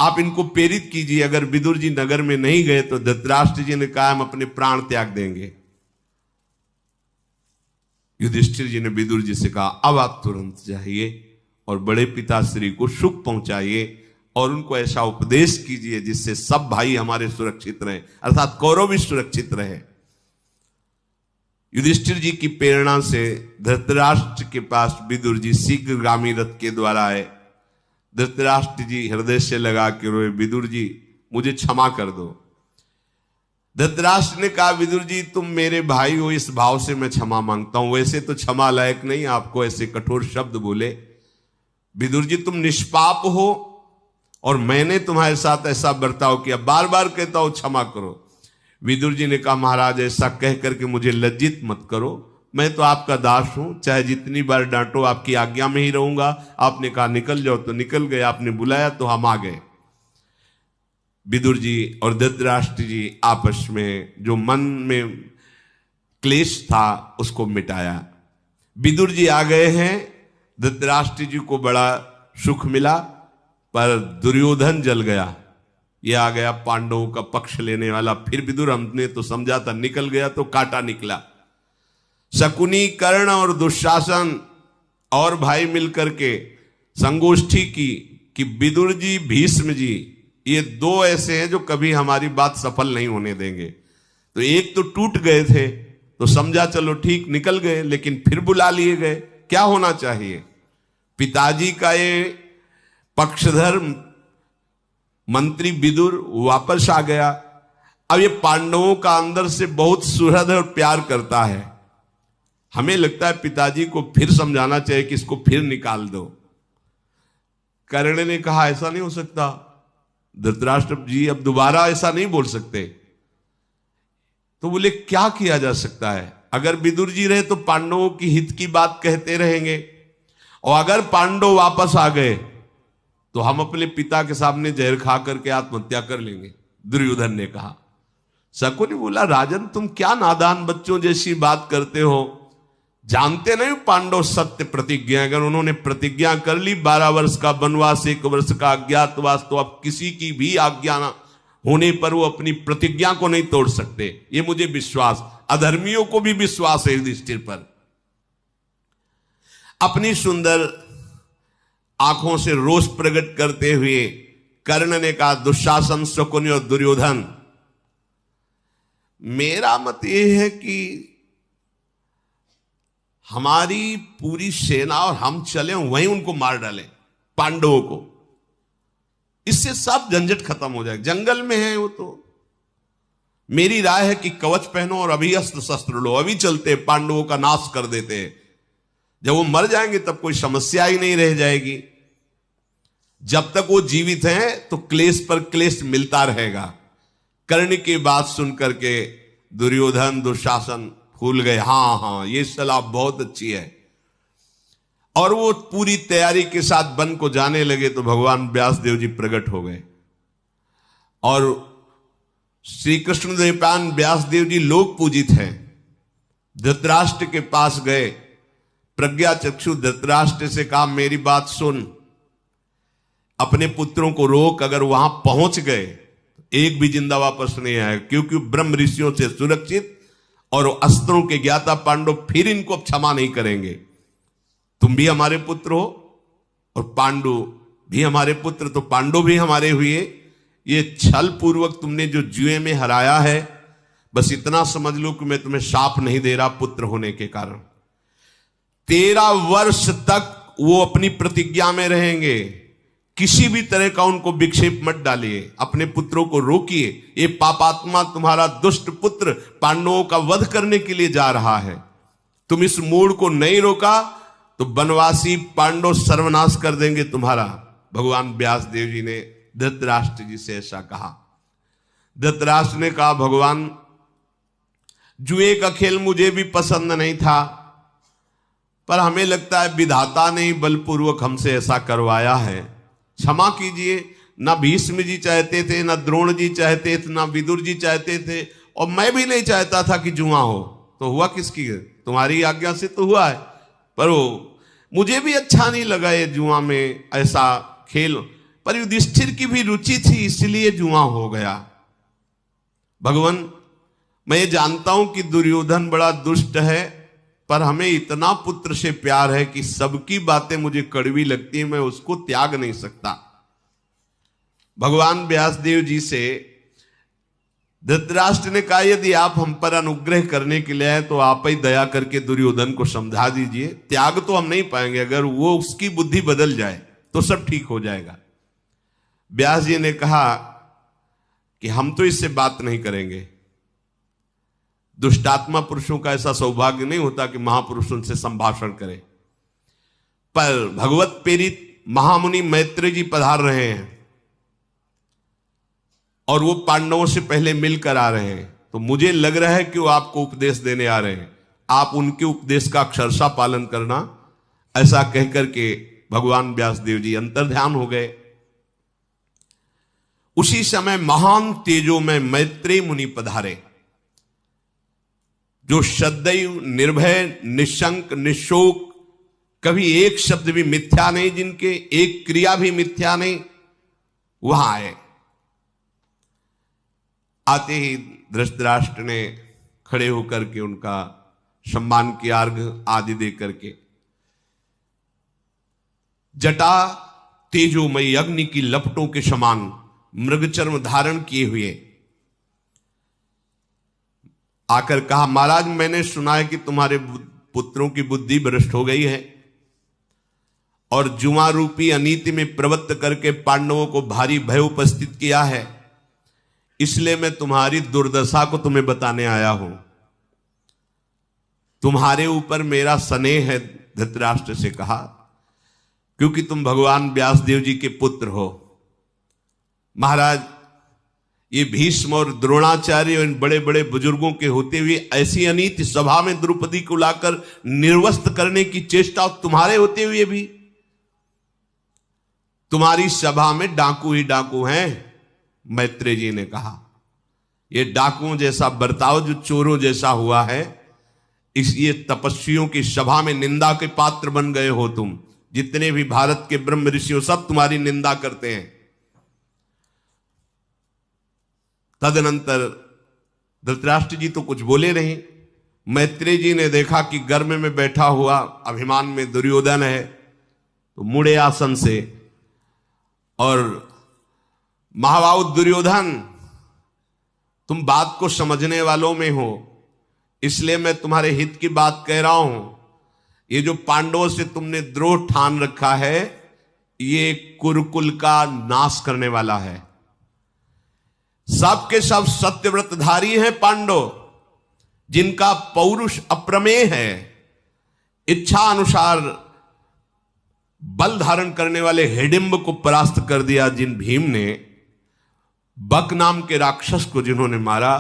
आप इनको प्रेरित कीजिए। अगर विदुर जी नगर में नहीं गए तो धृतराष्ट्र जी ने कहा हम अपने प्राण त्याग देंगे। युधिष्ठिर जी ने विदुर जी से कहा, अब आप तुरंत जाइए और बड़े पिताश्री को सुख पहुंचाइए और उनको ऐसा उपदेश कीजिए जिससे सब भाई हमारे सुरक्षित रहे, अर्थात कौरव भी सुरक्षित रहे। युधिष्ठिर जी की प्रेरणा से धृतराष्ट्र के पास विदुर जी शीघ्रगामी रथ के द्वारा आए। धृतराष्ट्र जी हृदय से लगा के रोए, विदुर जी मुझे क्षमा कर दो। धृतराष्ट्र ने कहा, विदुर जी तुम मेरे भाई हो, इस भाव से मैं क्षमा मांगता हूं, वैसे तो क्षमा लायक नहीं आपको ऐसे कठोर शब्द बोले। विदुर जी तुम निष्पाप हो और मैंने तुम्हारे साथ ऐसा बर्ताव किया, बार बार कहता हूं क्षमा करो। विदुर जी ने कहा, महाराज ऐसा कह करके मुझे लज्जित मत करो, मैं तो आपका दास हूं, चाहे जितनी बार डांटो आपकी आज्ञा में ही रहूंगा। आपने कहा निकल जाओ तो निकल गए, आपने बुलाया तो हम आ गए। विदुर जी और धृतराष्ट्र जी आपस में जो मन में क्लेश था उसको मिटाया। विदुर जी आ गए हैं, धृतराष्ट्र जी को बड़ा सुख मिला, पर दुर्योधन जल गया। ये आ गया पांडवों का पक्ष लेने वाला। फिर विदुर हमने तो समझा था निकल गया, तो कांटा निकला। शकुनी, कर्ण और दुशासन और भाई मिलकर के संगोष्ठी की कि विदुर जी, भीष्म जी, ये दो ऐसे हैं जो कभी हमारी बात सफल नहीं होने देंगे। तो एक तो टूट गए थे तो समझा चलो ठीक निकल गए, लेकिन फिर बुला लिए गए। क्या होना चाहिए? पिताजी का ये पक्षधर मंत्री विदुर वापस आ गया। अब ये पांडवों का अंदर से बहुत सुहृद और प्यार करता है। हमें लगता है पिताजी को फिर समझाना चाहिए कि इसको फिर निकाल दो। कर्ण ने कहा ऐसा नहीं हो सकता, धृतराष्ट्र जी अब दोबारा ऐसा नहीं बोल सकते। तो बोले क्या किया जा सकता है? अगर विदुर जी रहे तो पांडवों की हित की बात कहते रहेंगे, और अगर पांडव वापस आ गए तो हम अपने पिता के सामने जहर खा करके आत्महत्या कर लेंगे, दुर्योधन ने कहा। शकुनी बोला राजन तुम क्या नादान बच्चों जैसी बात करते हो, जानते नहीं पांडव सत्य प्रतिज्ञा, अगर उन्होंने प्रतिज्ञा कर ली 12 वर्ष का वनवास, 1 वर्ष का अज्ञातवास, तो अब किसी की भी आज्ञा ना होने पर वो अपनी प्रतिज्ञा को नहीं तोड़ सकते। ये मुझे विश्वास, अधर्मियों को भी विश्वास है युधिष्ठिर पर। अपनी सुंदर आंखों से रोष प्रकट करते हुए कर्ण ने कहा दुशासन, शकुनी और दुर्योधन, मेरा मत यह है कि हमारी पूरी सेना और हम चले वहीं उनको मार डालें, पांडवों को। इससे सब झंझट खत्म हो जाए। जंगल में है वो, तो मेरी राय है कि कवच पहनो और अभी अस्त्र शस्त्र लो, अभी चलते पांडवों का नाश कर देते। जब वो मर जाएंगे तब कोई समस्या ही नहीं रह जाएगी। जब तक वो जीवित हैं तो क्लेश पर क्लेश मिलता रहेगा। कर्ण की बात सुनकर के दुर्योधन, दुशासन फूल गए। हाँ, ये सलाह बहुत अच्छी है। और वो पूरी तैयारी के साथ वन को जाने लगे तो भगवान व्यासदेव जी प्रकट हो गए। और श्री कृष्ण द्वैपायन व्यासदेव जी लोक पूजित हैं। धृतराष्ट्र के पास गए, प्रज्ञा चक्षु धृतराष्ट्र से कहा मेरी बात सुन, अपने पुत्रों को रोक, अगर वहां पहुंच गए एक भी जिंदा वापस नहीं आए, क्योंकि ब्रह्म ऋषियों से सुरक्षित और अस्त्रों के ज्ञाता पांडव फिर इनको क्षमा नहीं करेंगे। तुम भी हमारे पुत्र हो और पांडु भी हमारे पुत्र, तो पांडव भी हमारे हुए। ये छल पूर्वक तुमने जो जुए में हराया है, बस इतना समझ लो कि मैं तुम्हें शाप नहीं दे रहा पुत्र होने के कारण। 13 वर्ष तक वो अपनी प्रतिज्ञा में रहेंगे। किसी भी तरह का उनको विक्षेप मत डालिए, अपने पुत्रों को रोकिए। ये पापात्मा तुम्हारा दुष्ट पुत्र पांडवों का वध करने के लिए जा रहा है। तुम इस मूड को नहीं रोका तो वनवासी पांडव सर्वनाश कर देंगे तुम्हारा। भगवान व्यासदेव जी ने धृतराष्ट्र जी से ऐसा कहा। धृतराष्ट्र ने कहा भगवान, जुए का खेल मुझे भी पसंद नहीं था, पर हमें लगता है विधाता ने बलपूर्वक हमसे ऐसा करवाया है। क्षमा कीजिए। ना भीष्म जी चाहते थे, ना द्रोण जी चाहते थे, ना विदुर जी चाहते थे, और मैं भी नहीं चाहता था कि जुआ हो। तो हुआ किसकी? तुम्हारी आज्ञा से तो हुआ है, पर वो मुझे भी अच्छा नहीं लगा ये जुआ में ऐसा खेल। पर युधिष्ठिर की भी रुचि थी, इसलिए जुआ हो गया। भगवान, मैं ये जानता हूं कि दुर्योधन बड़ा दुष्ट है, पर हमें इतना पुत्र से प्यार है कि सबकी बातें मुझे कड़वी लगती है, मैं उसको त्याग नहीं सकता। भगवान व्यासदेव जी से धृतराष्ट्र ने कहा यदि आप हम पर अनुग्रह करने के लिए आए तो आप ही दया करके दुर्योधन को समझा दीजिए। त्याग तो हम नहीं पाएंगे, अगर वो उसकी बुद्धि बदल जाए तो सब ठीक हो जाएगा। व्यास जी ने कहा कि हम तो इससे बात नहीं करेंगे। दुष्टात्मा पुरुषों का ऐसा सौभाग्य नहीं होता कि महापुरुष उनसे संभाषण करें। पर भगवत प्रेरित महामुनि मैत्री जी पधार रहे हैं और वो पांडवों से पहले मिलकर आ रहे हैं, तो मुझे लग रहा है कि वो आपको उपदेश देने आ रहे हैं। आप उनके उपदेश का अक्षरशः पालन करना। ऐसा कहकर के भगवान व्यासदेव जी अंतर्ध्यान हो गए। उसी समय महान तेजो में मैत्रेय मुनि पधारे, जो सदैव निर्भय, निशंक, निशोक, कभी एक शब्द भी मिथ्या नहीं, जिनके एक क्रिया भी मिथ्या नहीं, वहां आए। आते ही धृतराष्ट्र ने खड़े होकर के उनका सम्मान किया, अर्घ आदि दे करके। जटा तेजोमयी अग्नि की लपटों के समान मृगचर्म धारण किए हुए आकर कहा, महाराज मैंने सुना है कि तुम्हारे पुत्रों की बुद्धि भ्रष्ट हो गई है और जुआ रूपी अनीति में प्रवृत्त करके पांडवों को भारी भय उपस्थित किया है, इसलिए मैं तुम्हारी दुर्दशा को तुम्हें बताने आया हूं। तुम्हारे ऊपर मेरा स्नेह है, धृतराष्ट्र से कहा, क्योंकि तुम भगवान व्यासदेव जी के पुत्र हो। महाराज, ये भीष्म और द्रोणाचार्य और इन बड़े बड़े बुजुर्गों के होते हुए ऐसी अनीति सभा में द्रौपदी को लाकर निर्वस्त करने की चेष्टा तुम्हारे होते हुए भी, तुम्हारी सभा में डाकू ही डाकू हैं। मैत्रेय जी ने कहा, ये डाकुओं जैसा बर्ताव जो चोरों जैसा हुआ है, इसलिए तपस्वियों की सभा में निंदा के पात्र बन गए हो तुम। जितने भी भारत के ब्रह्म ऋषियों सब तुम्हारी निंदा करते हैं। तदनंतर धृतराष्ट्र जी तो कुछ बोले नहीं। मैत्रेय जी ने देखा कि गर्भ में बैठा हुआ अभिमान में दुर्योधन है, तो मुड़े आसन से और महाबाहु दुर्योधन, तुम बात को समझने वालों में हो, इसलिए मैं तुम्हारे हित की बात कह रहा हूं। ये जो पांडवों से तुमने द्रोह ठान रखा है, ये कुरुकुल का नाश करने वाला है। सबके सब सत्यव्रतधारी हैं पांडव, जिनका पौरुष अप्रमेय है। इच्छा अनुसार बल धारण करने वाले हिडिंब को परास्त कर दिया जिन भीम ने, बक नाम के राक्षस को जिन्होंने मारा,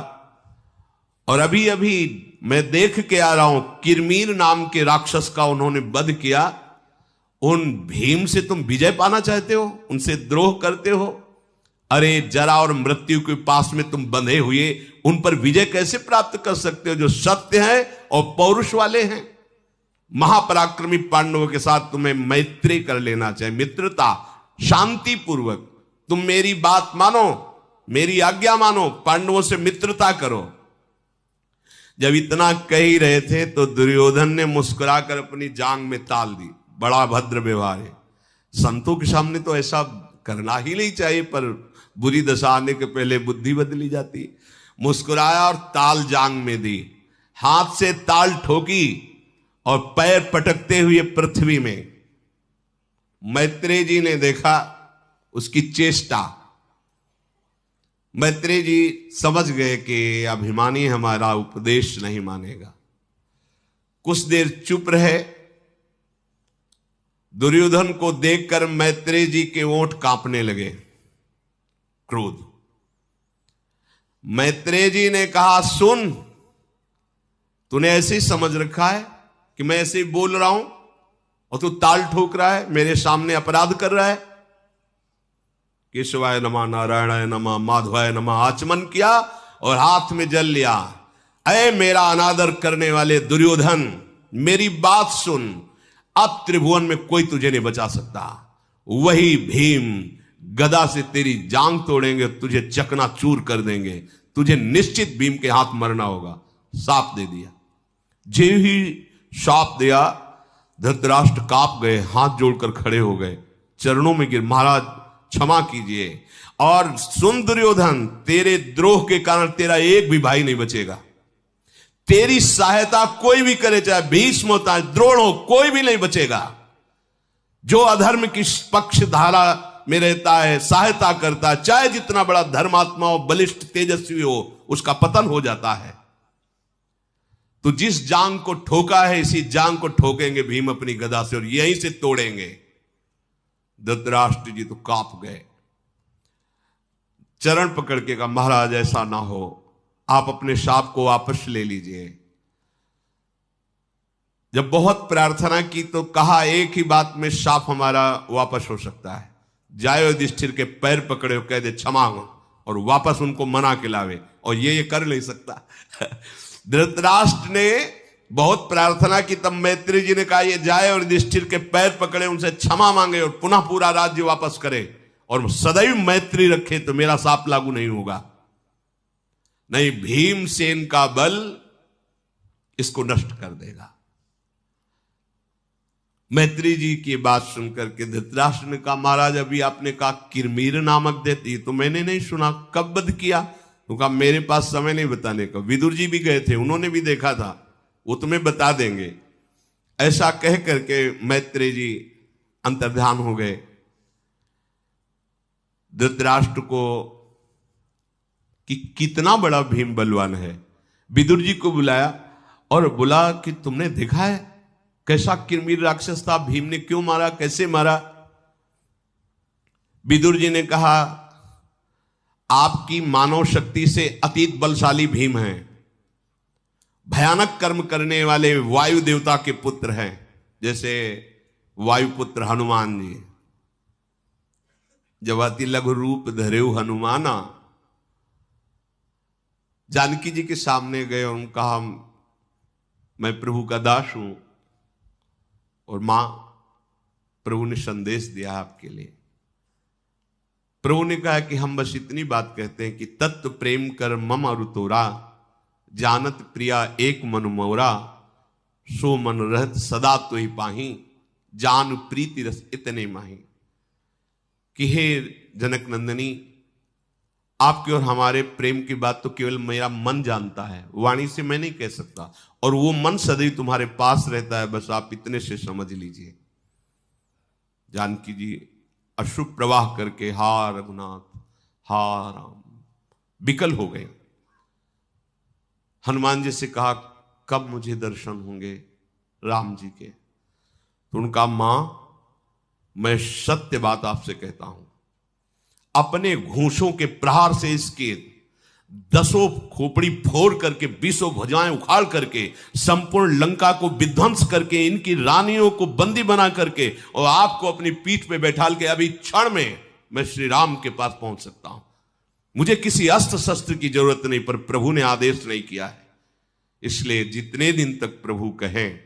और अभी अभी मैं देख के आ रहा हूं किरमीर नाम के राक्षस का उन्होंने वध किया। उन भीम से तुम विजय पाना चाहते हो, उनसे द्रोह करते हो। अरे जरा और मृत्यु के पास में तुम बंधे हुए उन पर विजय कैसे प्राप्त कर सकते हो, जो सत्य है और पौरुष वाले हैं। महापराक्रमी पांडवों के साथ तुम्हें मैत्री कर लेना चाहिए, मित्रता, शांति पूर्वक। तुम मेरी बात मानो, मेरी आज्ञा मानो, पांडवों से मित्रता करो। जब इतना कह ही रहे थे तो दुर्योधन ने मुस्कुराकर अपनी जांग में ताल दी। बड़ा भद्र व्यवहार है। संतों के सामने तो ऐसा करना ही नहीं चाहिए, पर बुरी दशा आने के पहले बुद्धि बदली जाती। मुस्कुराया और ताल जांग में दी, हाथ से ताल ठोकी और पैर पटकते हुए पृथ्वी में। मैत्रेय जी ने देखा उसकी चेष्टा। मैत्रेय जी समझ गए कि अभिमानी हमारा उपदेश नहीं मानेगा। कुछ देर चुप रहे। दुर्योधन को देखकर मैत्रेय जी के ओंठ कांपने लगे, क्रोध। मैत्रेय जी ने कहा, सुन, तूने ऐसे ही समझ रखा है कि मैं ऐसे ही बोल रहा हूं और तू ताल ठोक रहा है, मेरे सामने अपराध कर रहा है। केशवाय नमः, नारायणाय नमः, माधवाय नमः आचमन किया और हाथ में जल लिया। अरे मेरा अनादर करने वाले दुर्योधन, मेरी बात सुन। अब त्रिभुवन में कोई तुझे नहीं बचा सकता। वही भीम गदा से तेरी जांग तोड़ेंगे, तुझे चकनाचूर कर देंगे। तुझे निश्चित भीम के हाथ मरना होगा। साप दे दिया। जे ही साप दिया, धृतराष्ट्र कांप गए, हाथ जोड़कर खड़े हो गए, चरणों में गिर, महाराज क्षमा कीजिए। और सुन दुर्योधन, तेरे द्रोह के कारण तेरा एक भी भाई नहीं बचेगा। तेरी सहायता कोई भी करे, चाहे भीष्म होता है, द्रोण हो, कोई भी नहीं बचेगा। जो अधर्म की पक्ष धारा में रहता है, सहायता करता है, चाहे जितना बड़ा धर्मात्मा हो, बलिष्ठ तेजस्वी हो, उसका पतन हो जाता है। तो जिस जांग को ठोका है, इसी जांग को ठोकेंगे भीम अपनी गदा से, और यहीं से तोड़ेंगे। धृतराष्ट्र जी तो कांप गए, चरण पकड़ के कहा, महाराज ऐसा ना हो, आप अपने शाप को वापस ले लीजिए। जब बहुत प्रार्थना की तो कहा एक ही बात में शाप हमारा वापस हो सकता है, जाए युधिष्ठिर के पैर पकड़े और कह दे क्षमा हो, और वापस उनको मना के लावे, और ये कर नहीं सकता। धृतराष्ट्र ने बहुत प्रार्थना की, तब मैत्री जी ने कहा ये जाए और युधिष्ठिर के पैर पकड़े, उनसे क्षमा मांगे और पुनः पूरा राज्य वापस करे और सदैव मैत्री रखे तो मेरा शाप लागू नहीं होगा। नहीं, भीमसेन का बल इसको नष्ट कर देगा। मैत्री जी की बात सुनकर के धृतराष्ट्र ने कहा महाराज अभी आपने कहा किरमीर नामक देती, तो मैंने नहीं सुना, कब वध किया? तो कहा मेरे पास समय नहीं बताने का। विदुर जी भी गए थे, उन्होंने भी देखा था, वो तुम्हें बता देंगे। ऐसा कह करके मैत्री जी अंतर्ध्यान हो गए। धृतराष्ट्र को कि कितना बड़ा भीम बलवान है, विदुर जी को बुलाया और बोला कि तुमने देखा है कैसा किरमीर राक्षस था, भीम ने क्यों मारा, कैसे मारा? विदुर जी ने कहा आपकी मानव शक्ति से अतीत बलशाली भीम है, भयानक कर्म करने वाले वायु देवता के पुत्र हैं, जैसे वायुपुत्र हनुमान जी। जब अति लघु रूप धरेउ हनुमाना, जानकी जी के सामने गए और उन्होंने कहा मैं प्रभु का दास हूं, और मां प्रभु ने संदेश दिया आपके लिए। प्रभु ने कहा कि हम बस इतनी बात कहते हैं कि तत्व प्रेम कर मम अरुतोरा, जानत प्रिया एक मन मोरा, सो मन रहत सदा तो ही पाही, जान प्रीति रस इतने माही। कि हे जनक नंदनी, आपके और हमारे प्रेम की बात तो केवल मेरा मन जानता है, वाणी से मैं नहीं कह सकता, और वो मन सदैव तुम्हारे पास रहता है, बस आप इतने से समझ लीजिए। जानकी जी अश्रु प्रवाह करके हा रघुनाथ हा राम विकल हो गए। हनुमान जी से कहा कब मुझे दर्शन होंगे राम जी के? तो उनका मां मैं सत्य बात आपसे कहता हूं, अपने घूंसों के प्रहार से इसके 10 खोपड़ी फोड़ करके 20 भुजाएं उखाड़ करके संपूर्ण लंका को विध्वंस करके इनकी रानियों को बंदी बना करके और आपको अपनी पीठ पे बैठाल के अभी क्षण में मैं श्री राम के पास पहुंच सकता हूं। मुझे किसी अस्त्र शस्त्र की जरूरत नहीं, पर प्रभु ने आदेश नहीं किया है, इसलिए जितने दिन तक प्रभु कहें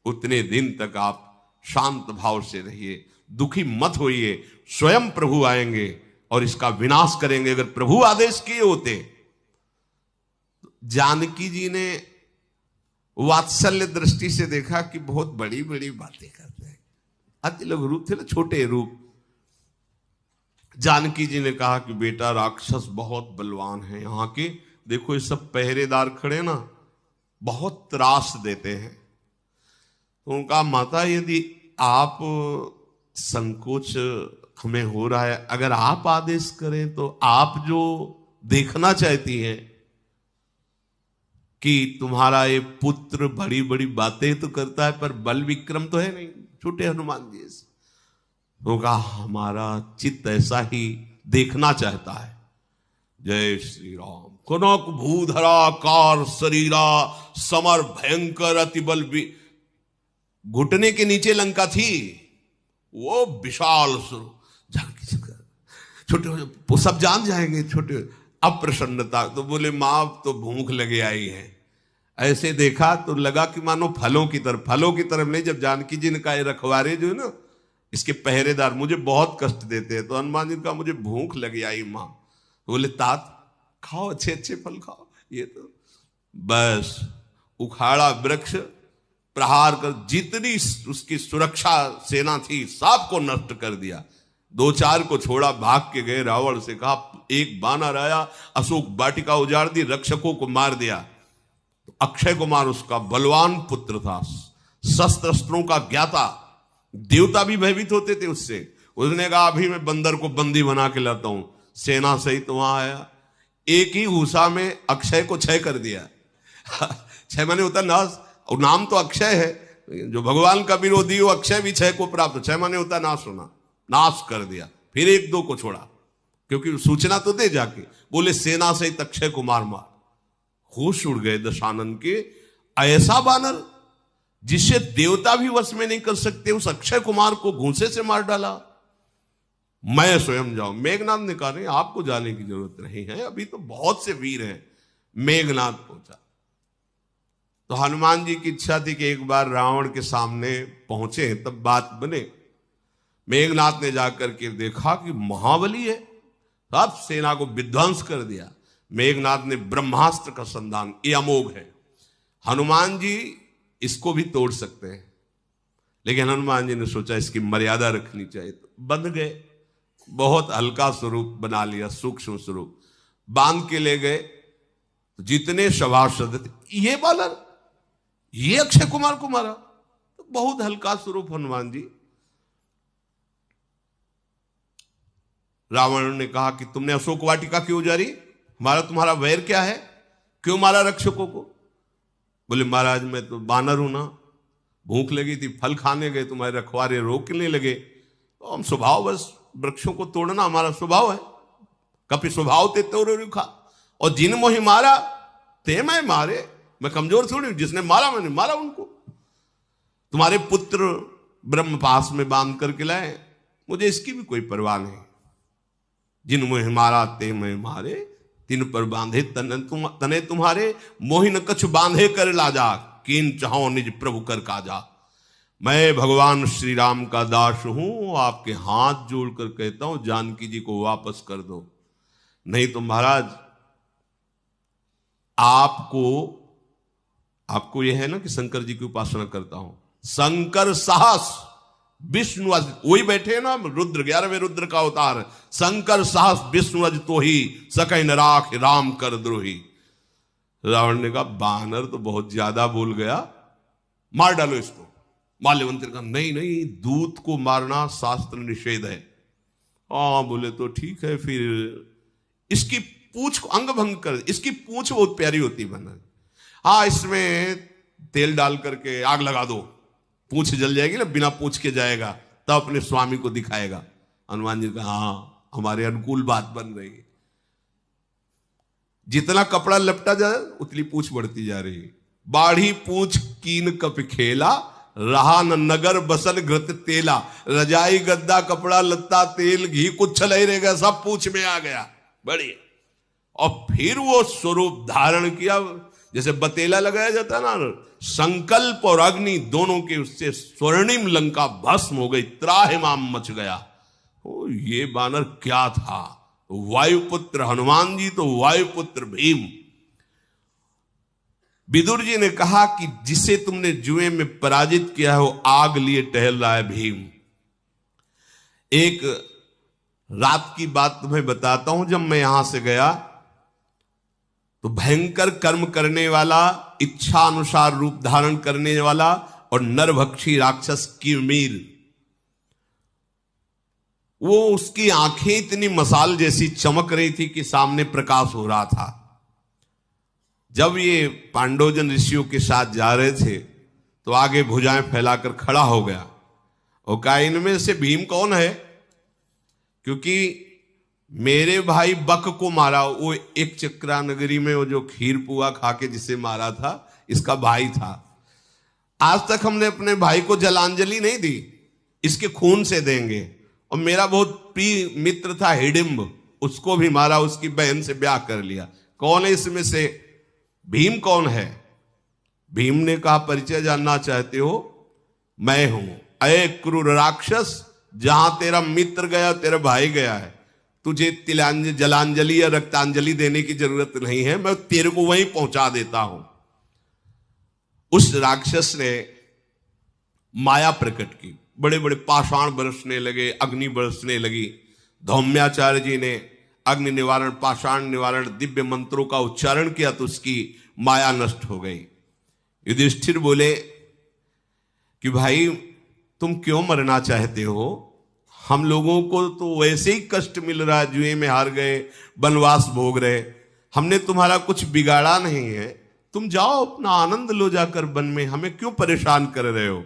उतने दिन तक आप शांत भाव से रहिए, दुखी मत होइए। स्वयं प्रभु आएंगे और इसका विनाश करेंगे। अगर प्रभु आदेश किए होते। जानकी जी ने वात्सल्य दृष्टि से देखा कि बहुत बड़ी बड़ी बातें करते हैं, अति लघु रूप थे ना, छोटे रूप। जानकी जी ने कहा कि बेटा राक्षस बहुत बलवान है, यहाँ के देखो ये सब पहरेदार खड़े ना, बहुत त्रास देते हैं। तो उनका माता यदि आप संकोच हमें हो रहा है, अगर आप आदेश करें तो आप जो देखना चाहती हैं कि तुम्हारा ये पुत्र बड़ी बड़ी बातें तो करता है पर बल विक्रम तो है नहीं, छोटे हनुमान जी से। तो कहा हमारा चित्त ऐसा ही देखना चाहता है। जय श्री राम। कनक भूधरा कार शरीरा, समर भयंकर अति बल। घुटने के नीचे लंका थी, वो विशाल छोटे वो सब जान जाएंगे छोटे। अप्रसन्नता तो बोले मां तो भूख लगे आई है। ऐसे देखा तो लगा कि मानो फलों की तरफ नहीं। जब जानकी जी ने कहा रखवारे जो है ना इसके पहरेदार मुझे बहुत कष्ट देते हैं, तो हनुमान जी का मुझे भूख लगी आई मां। बोले तात खाओ, अच्छे अच्छे फल खाओ। ये तो बस उखाड़ा वृक्ष, प्रहार कर जितनी उसकी सुरक्षा सेना थी सबको नष्ट कर दिया। 2-4 को छोड़ा, भाग के गए। रावण से कहा एक बानर आया, अशोक वाटिका उजाड़ दी, रक्षकों को मार दिया। तो अक्षय कुमार उसका बलवान पुत्र था, शस्त्रास्त्रों का ज्ञाता, देवता भी भयभीत होते थे उससे। उसने कहा अभी मैं बंदर को बंदी बना के लाता हूं। सेना सहित वहां आया, एक ही घूसा में अक्षय को क्षय कर दिया। क्षय माने होता नाश, और नाम तो अक्षय है। जो भगवान का विरोधी हो अक्षय भी क्षय को प्राप्त। क्षय माने होता नाश होना, नाश कर दिया। फिर 1-2 को छोड़ा, क्योंकि सूचना तो दे जाके। बोले सेना सहित अक्षय को मार। होश उड़ गए दशानन के। ऐसा बानर जिसे देवता भी वश में नहीं कर सकते, उस अक्षय कुमार को घूंसे से मार डाला। मैं स्वयं जाऊं। मेघनाथ ने कहा नहीं, आपको जाने की जरूरत नहीं है, अभी तो बहुत से वीर हैं। मेघनाथ पहुंचा तो हनुमान जी की इच्छा थी कि एक बार रावण के सामने पहुंचे तब बात बने। मेघनाथ ने जाकर के देखा कि महाबली है, सब सेना को विध्वंस कर दिया। मेघनाथ ने ब्रह्मास्त्र का संधान, ये अमोघ है, हनुमान जी इसको भी तोड़ सकते हैं। लेकिन हनुमान जी ने सोचा इसकी मर्यादा रखनी चाहिए, तो बंध गए। बहुत हल्का स्वरूप बना लिया, सूक्ष्म स्वरूप बांध के ले गए। तो जितने सभासद थे, ये बालर, ये अक्षय कुमार को मारा, तो बहुत हल्का स्वरूप हनुमान जी। रावण ने कहा कि तुमने अशोक वाटिका क्यों उजारी, हमारा तुम्हारा वैर क्या है, क्यों मारा रक्षकों को? बोले महाराज मैं तो बानर हूं ना, भूख लगी थी, फल खाने गए, तुम्हारे रखवारे रोकने लगे, तो हम स्वभाव बस वृक्षों को तोड़ना हमारा स्वभाव है। कपि स्वभाव ते तोड़ रुखा, और जिन मोहि मारा ते मैं मारे। मैं कमजोर थोड़ी हूं, जिसने मारा मैंने मारा उनको। तुम्हारे पुत्र ब्रह्म पास में बांध करके लाए, मुझे इसकी भी कोई परवाह नहीं। जिन मोहि मारा ते मैं मारे, तिन पर बांधे तने तुम्हारे, मोहि न कछु बांधे कर लाजा, कीन चाहो निज प्रभु कर काजा। मैं भगवान श्री राम का दास हूं, आपके हाथ जोड़कर कहता हूं जानकी जी को वापस कर दो, नहीं तो महाराज आपको यह है ना कि शंकर जी की उपासना करता हूं। शंकर साहस विष्णु अज, वही बैठे ना रुद्र, 11वें रुद्र का अवतार। शंकर साहस विष्णु अज तो ही, सकै न राख राम कर द्रोही। रावण ने कहा बानर तो बहुत ज्यादा बोल गया, मार डालो इसको। माल्यवंत ने कहा नहीं नहीं, दूत को मारना शास्त्र निषेध है। हाँ बोले तो ठीक है, फिर इसकी पूंछ को अंग भंग कर, इसकी पूंछ बहुत प्यारी होती है, हाँ इसमें तेल डाल करके आग लगा दो, पूंछ जल जाएगी ना, बिना पूंछ के जाएगा तब अपने स्वामी को दिखाएगा। हनुमान जी का हाँ हमारे अनुकूल बात बन रही है। जितना कपड़ा लपटा जाए उतनी पूंछ बढ़ती जा रही है। बाढ़ी पूंछ कीन कप खेला, रहा न नगर बसन घृत तेला। रजाई गद्दा कपड़ा लत्ता तेल घी कुछ नहीं रहेगा, सब पूंछ में आ गया। बढ़िया। और फिर वो स्वरूप धारण किया, जैसे बतेला लगाया जाता है ना, संकल्प और अग्नि दोनों के उससे स्वर्णिम लंका भस्म हो गई, त्राहिमाम मच गया। ओ ये बानर क्या था? वायुपुत्र हनुमान जी तो वायुपुत्र भीम। विदुर जी ने कहा कि जिसे तुमने जुए में पराजित किया है वो आग लिए टहल रहा है भीम। एक रात की बात तुम्हें बताता हूं, जब मैं यहां से गया तो भयंकर कर्म करने वाला, इच्छा अनुसार रूप धारण करने वाला और नरभक्षी राक्षस किरमीर, वो उसकी आंखें इतनी मसाल जैसी चमक रही थी कि सामने प्रकाश हो रहा था। जब ये पांडवजन ऋषियों के साथ जा रहे थे तो आगे भुजाएं फैलाकर खड़ा हो गया और कहा इनमें से भीम कौन है? क्योंकि मेरे भाई बक को मारा, वो एक चक्रा नगरी में वो जो खीर पुआ खा के जिसे मारा था, इसका भाई था। आज तक हमने अपने भाई को जलांजलि नहीं दी, इसके खून से देंगे। और मेरा बहुत प्रिय मित्र था हिडिंब, उसको भी मारा, उसकी बहन से ब्याह कर लिया। कौन है इसमें से? भीम कौन है? भीम ने कहा परिचय जानना चाहते हो? मैं हूं। अये क्रूर राक्षस, जहां तेरा मित्र गया तेरा भाई गया है, तुझे जलांजलि या रक्तांजलि देने की जरूरत नहीं है, मैं तेरे को वहीं पहुंचा देता हूं। उस राक्षस ने माया प्रकट की, बड़े बड़े पाषाण बरसने लगे, अग्नि बरसने लगी। धौम्याचार्य जी ने अग्नि निवारण, पाषाण निवारण, दिव्य मंत्रों का उच्चारण किया तो उसकी माया नष्ट हो गई। युधिष्ठिर बोले कि भाई तुम क्यों मरना चाहते हो? हम लोगों को तो वैसे ही कष्ट मिल रहा है, जुए में हार गए, वनवास भोग रहे, हमने तुम्हारा कुछ बिगाड़ा नहीं है, तुम जाओ अपना आनंद लो जाकर वन में, हमें क्यों परेशान कर रहे हो?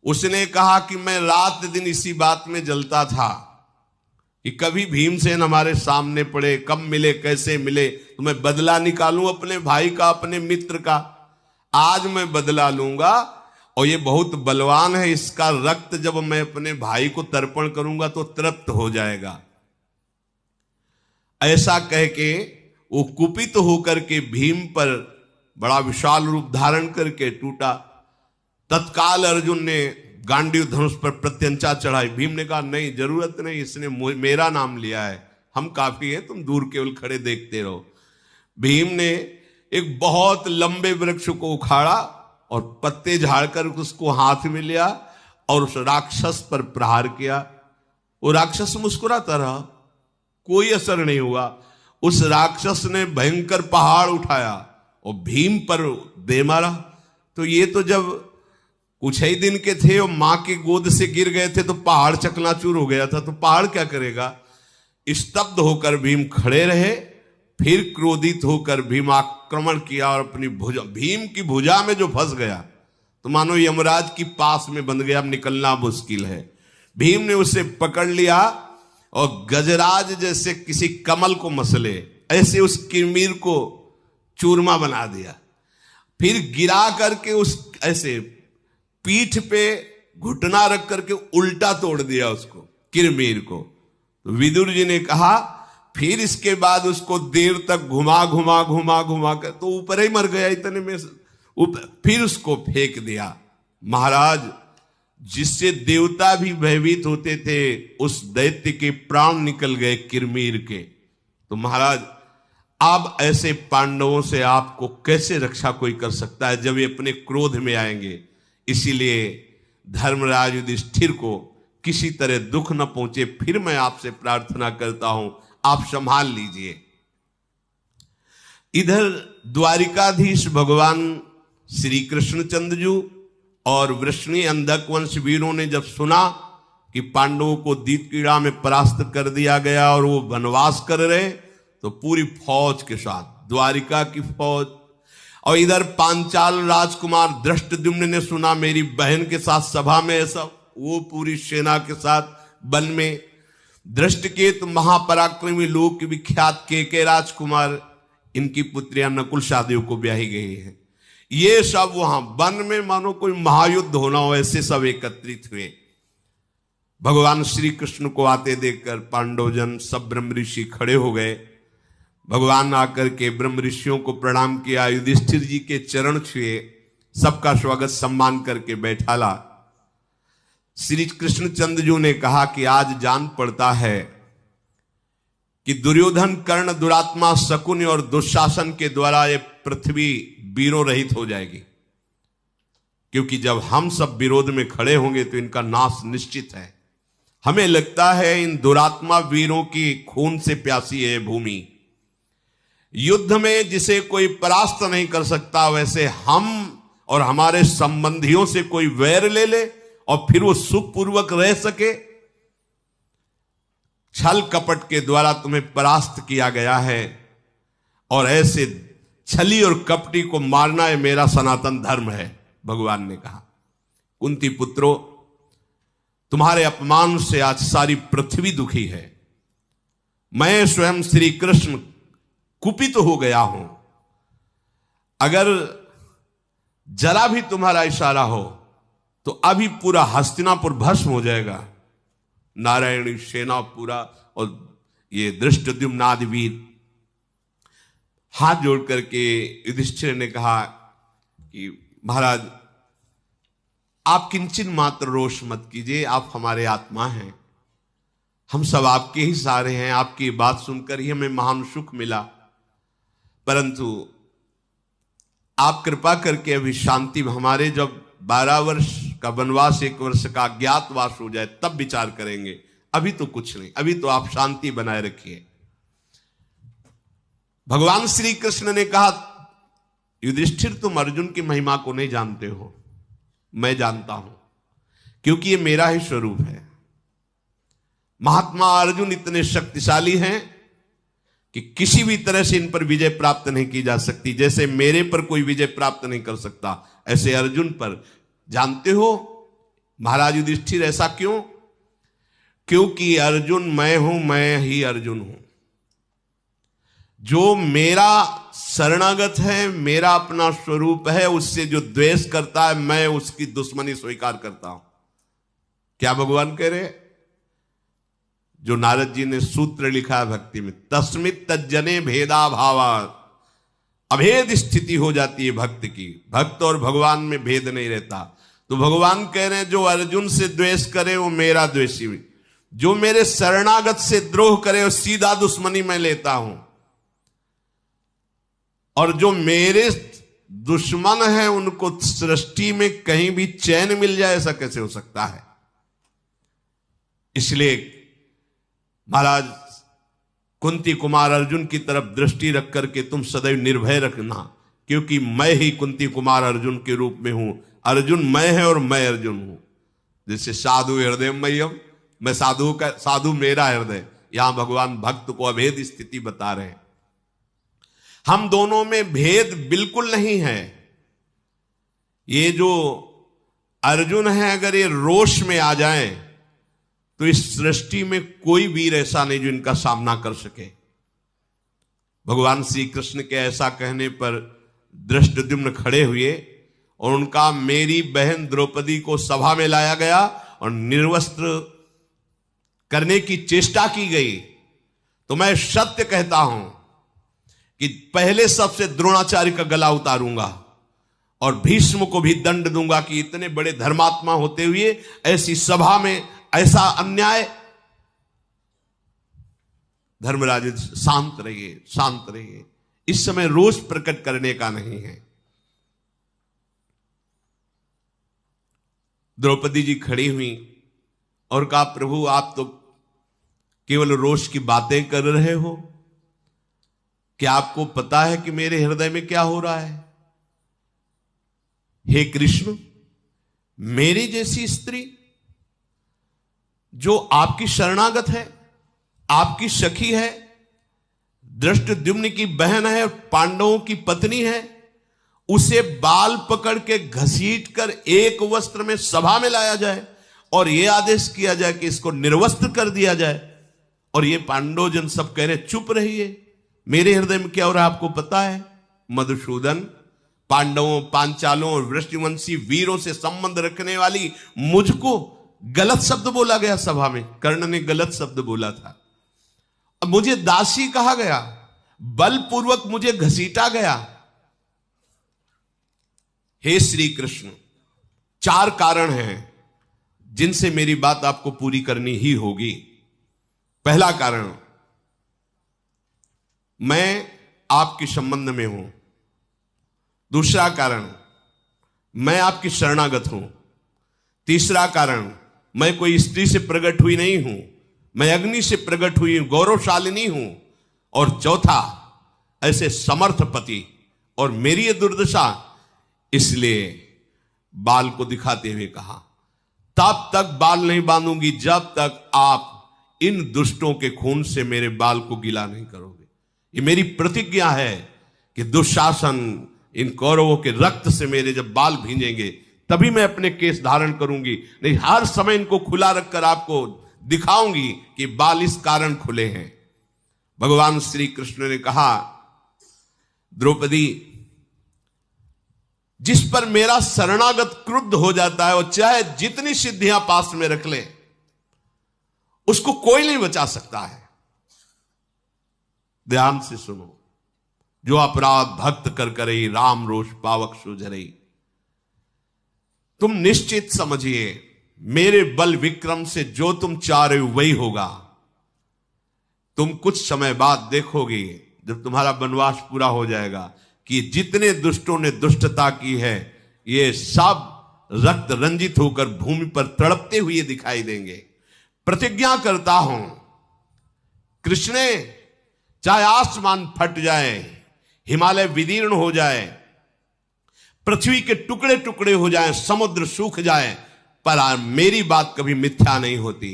उसने कहा कि मैं रात दिन इसी बात में जलता था कि कभी भीमसेन हमारे सामने पड़े, कब मिले, कैसे मिले, तो मैं बदला निकालूं अपने भाई का, अपने मित्र का। आज मैं बदला लूंगा, और ये बहुत बलवान है, इसका रक्त जब मैं अपने भाई को तर्पण करूंगा तो तृप्त हो जाएगा। ऐसा कह के वो कुपित होकर के भीम पर बड़ा विशाल रूप धारण करके टूटा। तत्काल अर्जुन ने गांडीव धनुष पर प्रत्यंचा चढ़ाई। भीम ने कहा नहीं, जरूरत नहीं, इसने मेरा नाम लिया है, हम काफी है, तुम दूर केवल खड़े देखते रहो। भीम ने एक बहुत लंबे वृक्ष को उखाड़ा और पत्ते झाड़कर उसको हाथ में लिया और उस राक्षस पर प्रहार किया। वो राक्षस मुस्कुराता रहा, कोई असर नहीं हुआ। उस राक्षस ने भयंकर पहाड़ उठाया और भीम पर दे मारा। तो ये तो जब कुछ ही दिन के थे और मां की गोद से गिर गए थे तो पहाड़ चकनाचूर हो गया था, तो पहाड़ क्या करेगा। स्तब्ध होकर भीम खड़े रहे, फिर क्रोधित होकर भीम आक्रमण किया और अपनी भुजा, भीम की भुजा में जो फंस गया तो मानो यमराज की पास में बंध गया, अब निकलना मुश्किल है। भीम ने उसे पकड़ लिया और गजराज जैसे किसी कमल को मसले ऐसे उस किरमीर को चूरमा बना दिया। फिर गिरा करके उस ऐसे पीठ पे घुटना रख करके उल्टा तोड़ दिया उसको, किरमीर को। तो विदुर जी ने कहा फिर इसके बाद उसको देर तक घुमा घुमा घुमा घुमा कर तो ऊपर ही मर गया, इतने में फिर उसको फेंक दिया। महाराज, जिससे देवता भी भयभीत होते थे उस दैत्य के प्राण निकल गए किरमीर के। तो महाराज, अब ऐसे पांडवों से आपको कैसे रक्षा कोई कर सकता है जब ये अपने क्रोध में आएंगे। इसीलिए धर्मराज युधिष्ठिर को किसी तरह दुख न पहुंचे, फिर मैं आपसे प्रार्थना करता हूं, आप संभाल लीजिए। इधर द्वारिकाधीश भगवान श्री कृष्णचंद्र जी और वृष्णि अंधक वंश वीरों ने जब सुना कि पांडवों को दीपकीड़ा में परास्त कर दिया गया और वो वनवास कर रहे, तो पूरी फौज के साथ द्वारिका की फौज, और इधर पांचाल राजकुमार दृष्टद्युम्न ने सुना मेरी बहन के साथ सभा में ऐसा, वो पूरी सेना के साथ वन में। दृष्टकेतु महापराक्रमी लोक विख्यात के राजकुमार, इनकी पुत्रियां नकुल सहदेव को ब्याही गई हैं। ये सब वहां वन में मानो कोई महायुद्ध होना हो ऐसे सब एकत्रित हुए। भगवान श्री कृष्ण को आते देखकर पांडवजन सब ब्रह्म ऋषि खड़े हो गए। भगवान आकर के ब्रह्म ऋषियों को प्रणाम किया, युधिष्ठिर जी के चरण छुए, सबका स्वागत सम्मान करके बैठाला। श्री कृष्णचंद्र जी ने कहा कि आज जान पड़ता है कि दुर्योधन, कर्ण, दुरात्मा, शकुनि और दुशासन के द्वारा ये पृथ्वी वीरों रहित हो जाएगी, क्योंकि जब हम सब विरोध में खड़े होंगे तो इनका नाश निश्चित है। हमें लगता है इन दुरात्मा वीरों की खून से प्यासी है भूमि। युद्ध में जिसे कोई परास्त नहीं कर सकता, वैसे हम और हमारे संबंधियों से कोई वैर ले ले और फिर वो सुखपूर्वक रह सके, छल कपट के द्वारा तुम्हें परास्त किया गया है और ऐसे छली और कपटी को मारना है मेरा सनातन धर्म है। भगवान ने कहा, कुंती पुत्रों, तुम्हारे अपमान से आज सारी पृथ्वी दुखी है। मैं स्वयं श्री कृष्ण कुपित हो गया हूं। अगर जरा भी तुम्हारा इशारा हो तो अभी पूरा हस्तिनापुर भस्म हो जाएगा। नारायणी सेना पूरा, और ये दृष्टद्युम्न आदि वीर हाथ जोड़ करके युधिष्ठिर ने कहा कि महाराज, आप किंचन मात्र रोष मत कीजिए, आप हमारे आत्मा हैं, हम सब आपके ही सारे हैं। आपकी बात सुनकर ही हमें महान सुख मिला, परंतु आप कृपा करके अभी शांति, हमारे जब 12 वर्ष का वनवास, 1 वर्ष का अज्ञातवास हो जाए तब विचार करेंगे, अभी तो कुछ नहीं, अभी तो आप शांति बनाए रखिए। भगवान श्री कृष्ण ने कहा, युधिष्ठिर, तुम अर्जुन की महिमा को नहीं जानते हो, मैं जानता हूं, क्योंकि ये मेरा ही स्वरूप है। महात्मा अर्जुन इतने शक्तिशाली हैं कि किसी भी तरह से इन पर विजय प्राप्त नहीं की जा सकती। जैसे मेरे पर कोई विजय प्राप्त नहीं कर सकता, ऐसे अर्जुन पर। जानते हो महाराज युधिष्ठिर, ऐसा क्यों? क्योंकि अर्जुन मैं हूं, मैं ही अर्जुन हूं। जो मेरा शरणागत है, मेरा अपना स्वरूप है, उससे जो द्वेष करता है मैं उसकी दुश्मनी स्वीकार करता हूं। क्या भगवान कह रहे? जो नारद जी ने सूत्र लिखा है भक्ति में, तस्मित तज्जने भेदा भावा, अभेद स्थिति हो जाती है भक्त की। भक्त और भगवान में भेद नहीं रहता। तो भगवान कह रहे हैं जो अर्जुन से द्वेष करे वो मेरा द्वेषी, जो मेरे शरणागत से द्रोह करे वो सीधा दुश्मनी मैं लेता हूं, और जो मेरे दुश्मन है उनको सृष्टि में कहीं भी चैन मिल जाए, ऐसा कैसे हो सकता है? इसलिए महाराज कुंती कुमार अर्जुन की तरफ दृष्टि रख करके तुम सदैव निर्भय रखना, क्योंकि मैं ही कुंती कुमार अर्जुन के रूप में हूं। अर्जुन मैं है और मैं अर्जुन हूं। जैसे साधु हृदय मय्यम, मैं साधु मेरा हृदय, यहां भगवान भक्त को अभेद स्थिति बता रहे हैं। हम दोनों में भेद बिल्कुल नहीं है। ये जो अर्जुन है अगर ये रोष में आ जाए तो इस सृष्टि में कोई वीर ऐसा नहीं जो इनका सामना कर सके। भगवान श्री कृष्ण के ऐसा कहने पर धृष्टद्युम्न खड़े हुए और उनका मेरी बहन द्रौपदी को सभा में लाया गया और निर्वस्त्र करने की चेष्टा की गई, तो मैं सत्य कहता हूं कि पहले सबसे द्रोणाचार्य का गला उतारूंगा और भीष्म को भी दंड दूंगा कि इतने बड़े धर्मात्मा होते हुए ऐसी सभा में ऐसा अन्याय। धर्मराज शांत रहिए, शांत रहिए, इस समय रोष प्रकट करने का नहीं है। द्रौपदी जी खड़ी हुई और कहा प्रभु आप तो केवल रोष की बातें कर रहे हो, क्या आपको पता है कि मेरे हृदय में क्या हो रहा है? हे कृष्ण, मेरी जैसी स्त्री जो आपकी शरणागत है, आपकी सखी है, धृष्टद्युम्न की बहन है, पांडवों की पत्नी है, उसे बाल पकड़ के घसीट कर एक वस्त्र में सभा में लाया जाए और यह आदेश किया जाए कि इसको निर्वस्त्र कर दिया जाए, और ये पांडव जन सब कह रहे चुप रहिए, मेरे हृदय में क्या हो रहा है आपको पता है? मधुसूदन, पांडवों, पांचालों और वृष्टिवंशी वीरों से संबंध रखने वाली मुझको गलत शब्द बोला गया सभा में। कर्ण ने गलत शब्द बोला था। अब मुझे दासी कहा गया, बलपूर्वक मुझे घसीटा गया। हे श्री कृष्ण, 4 कारण हैं जिनसे मेरी बात आपको पूरी करनी ही होगी। पहला कारण, मैं आपके संबंध में हूं। दूसरा कारण, मैं आपकी शरणागत हूं। तीसरा कारण, मैं कोई स्त्री से प्रकट हुई नहीं हूं, मैं अग्नि से प्रकट हुई हूं, गौरवशालिनी हूं। और चौथा, ऐसे समर्थ पति, और मेरी ये दुर्दशा, इसलिए बाल को दिखाते हुए कहा तब तक बाल नहीं बांधूंगी जब तक आप इन दुष्टों के खून से मेरे बाल को गीला नहीं करोगे। ये मेरी प्रतिज्ञा है कि दुशासन, इन कौरवों के रक्त से मेरे जब बाल भींजेंगे तभी मैं अपने केस धारण करूंगी, नहीं हर समय इनको खुला रखकर आपको दिखाऊंगी कि बाल इस कारण खुले हैं। भगवान श्री कृष्ण ने कहा द्रौपदी, जिस पर मेरा शरणागत क्रुद्ध हो जाता है वो चाहे जितनी सिद्धियां पास में रख ले, उसको कोई नहीं बचा सकता है। ध्यान से सुनो, जो अपराध भक्त कर करई, राम रोष पावक सुझरई। तुम निश्चित समझिए मेरे बल विक्रम से जो तुम चाह रहे हो वही होगा। तुम कुछ समय बाद देखोगे जब तुम्हारा वनवास पूरा हो जाएगा कि जितने दुष्टों ने दुष्टता की है ये सब रक्त रंजित होकर भूमि पर तड़पते हुए दिखाई देंगे। प्रतिज्ञा करता हूं कृष्णे, चाहे आसमान फट जाए, हिमालय विदीर्ण हो जाए, पृथ्वी के टुकड़े टुकड़े हो जाए, समुद्र सूख जाए, पर मेरी बात कभी मिथ्या नहीं होती।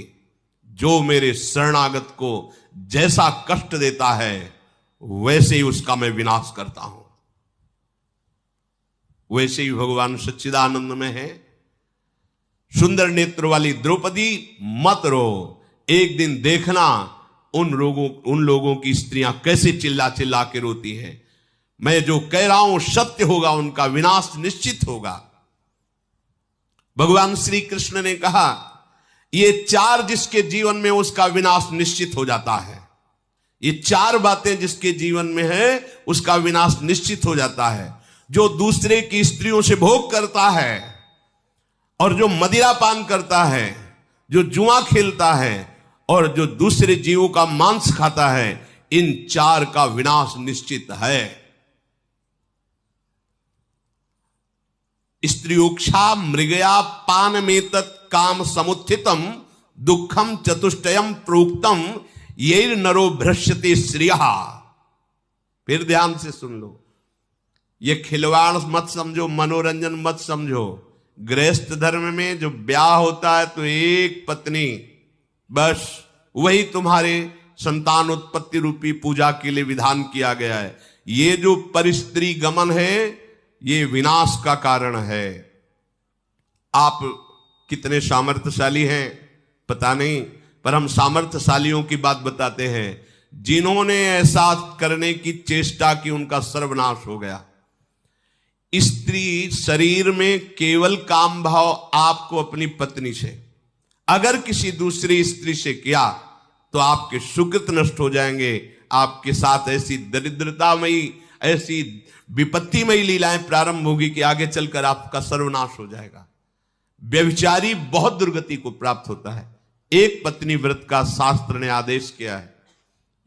जो मेरे शरणागत को जैसा कष्ट देता है वैसे ही उसका मैं विनाश करता हूं। वैसे ही भगवान सच्चिदानंद में है। सुंदर नेत्र वाली द्रौपदी, मत रो, एक दिन देखना उन लोगों की स्त्रियां कैसे चिल्ला चिल्ला के रोती हैं। मैं जो कह रहा हूं सत्य होगा, उनका विनाश निश्चित होगा। भगवान श्री कृष्ण ने कहा ये चार जिसके जीवन में उसका विनाश निश्चित हो जाता है। ये चार बातें जिसके जीवन में है उसका विनाश निश्चित हो जाता है। जो दूसरे की स्त्रियों से भोग करता है और जो मदिरा पान करता है, जो जुआ खेलता है और जो दूसरे जीवों का मांस खाता है, इन चार का विनाश निश्चित है। स्त्रियोक्षा मृगया पान में तत् काम समुत्थितम दुखम चतुष्टयम प्रोक्तम ये नरो भ्रश्यते श्रिया। फिर ध्यान से सुन लो, ये खिलवाड़ मत समझो, मनोरंजन मत समझो। गृहस्थ धर्म में जो ब्याह होता है तो एक पत्नी, बस वही तुम्हारे संतान उत्पत्ति रूपी पूजा के लिए विधान किया गया है। ये जो परिस्त्री गमन है ये विनाश का कारण है। आप कितने सामर्थ्यशाली हैं पता नहीं, पर हम सामर्थ्यशालियों की बात बताते हैं। जिन्होंने ऐसा करने की चेष्टा की उनका सर्वनाश हो गया। स्त्री शरीर में केवल काम भाव आपको अपनी पत्नी से, अगर किसी दूसरी स्त्री से किया तो आपके सुकृत नष्ट हो जाएंगे। आपके साथ ऐसी दरिद्रतामयी, ऐसी विपत्तिमयी लीलाएं प्रारंभ होगी कि आगे चलकर आपका सर्वनाश हो जाएगा। व्यभिचारी बहुत दुर्गति को प्राप्त होता है। एक पत्नी व्रत का शास्त्र ने आदेश किया है,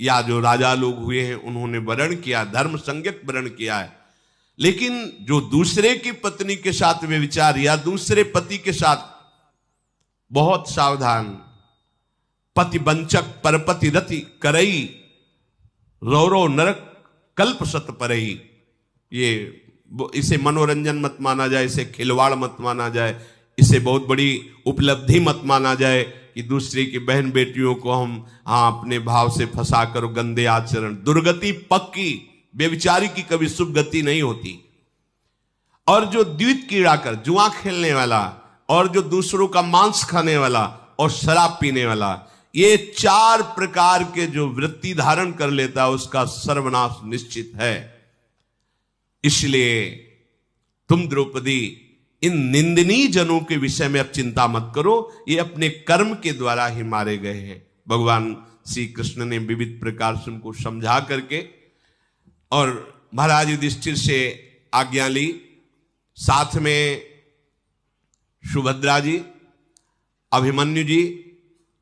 या जो राजा लोग हुए हैं उन्होंने वर्ण किया, धर्म संज्ञक वर्ण किया है। लेकिन जो दूसरे की पत्नी के साथ व्यभिचार या दूसरे पति के साथ, बहुत सावधान। पति वंचक परपति रति करई रौरो नरक कल्प सत परई। ये इसे मनोरंजन मत माना जाए, इसे खिलवाड़ मत माना जाए, इसे बहुत बड़ी उपलब्धि मत माना जाए कि दूसरे की बहन बेटियों को हम अपने भाव से फंसा कर गंदे आचरण। दुर्गति पक्की, व्यभिचारी की कभी शुभ गति नहीं होती। और जो द्वित कीड़ा कर जुआ खेलने वाला और जो दूसरों का मांस खाने वाला और शराब पीने वाला, ये चार प्रकार के जो वृत्ति धारण कर लेता है उसका सर्वनाश निश्चित है। इसलिए तुम द्रौपदी इन निंदनीय जनों के विषय में अब चिंता मत करो, ये अपने कर्म के द्वारा ही मारे गए हैं। भगवान श्री कृष्ण ने विविध प्रकार से उनको समझा करके और महाराज युधिष्ठिर से आज्ञा ली। साथ में सुभद्रा जी, अभिमन्यु जी,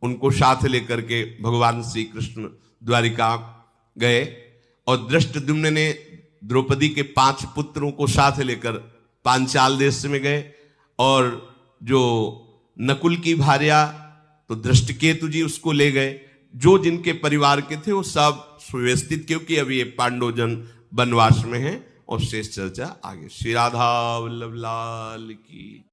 उनको साथ लेकर के भगवान श्री कृष्ण द्वारिका गए। और दृष्टद्युम्न ने द्रौपदी के 5 पुत्रों को साथ लेकर पांचाल देश में गए। और जो नकुल की भार्या तो दृष्टकेतु जी, उसको ले गए। जो जिनके परिवार के थे वो सब सुव्यवस्थित, क्योंकि अभी ये पांडवजन वनवास में है। और शेष चर्चा आगे। श्री राधा वल्लभ लाल की।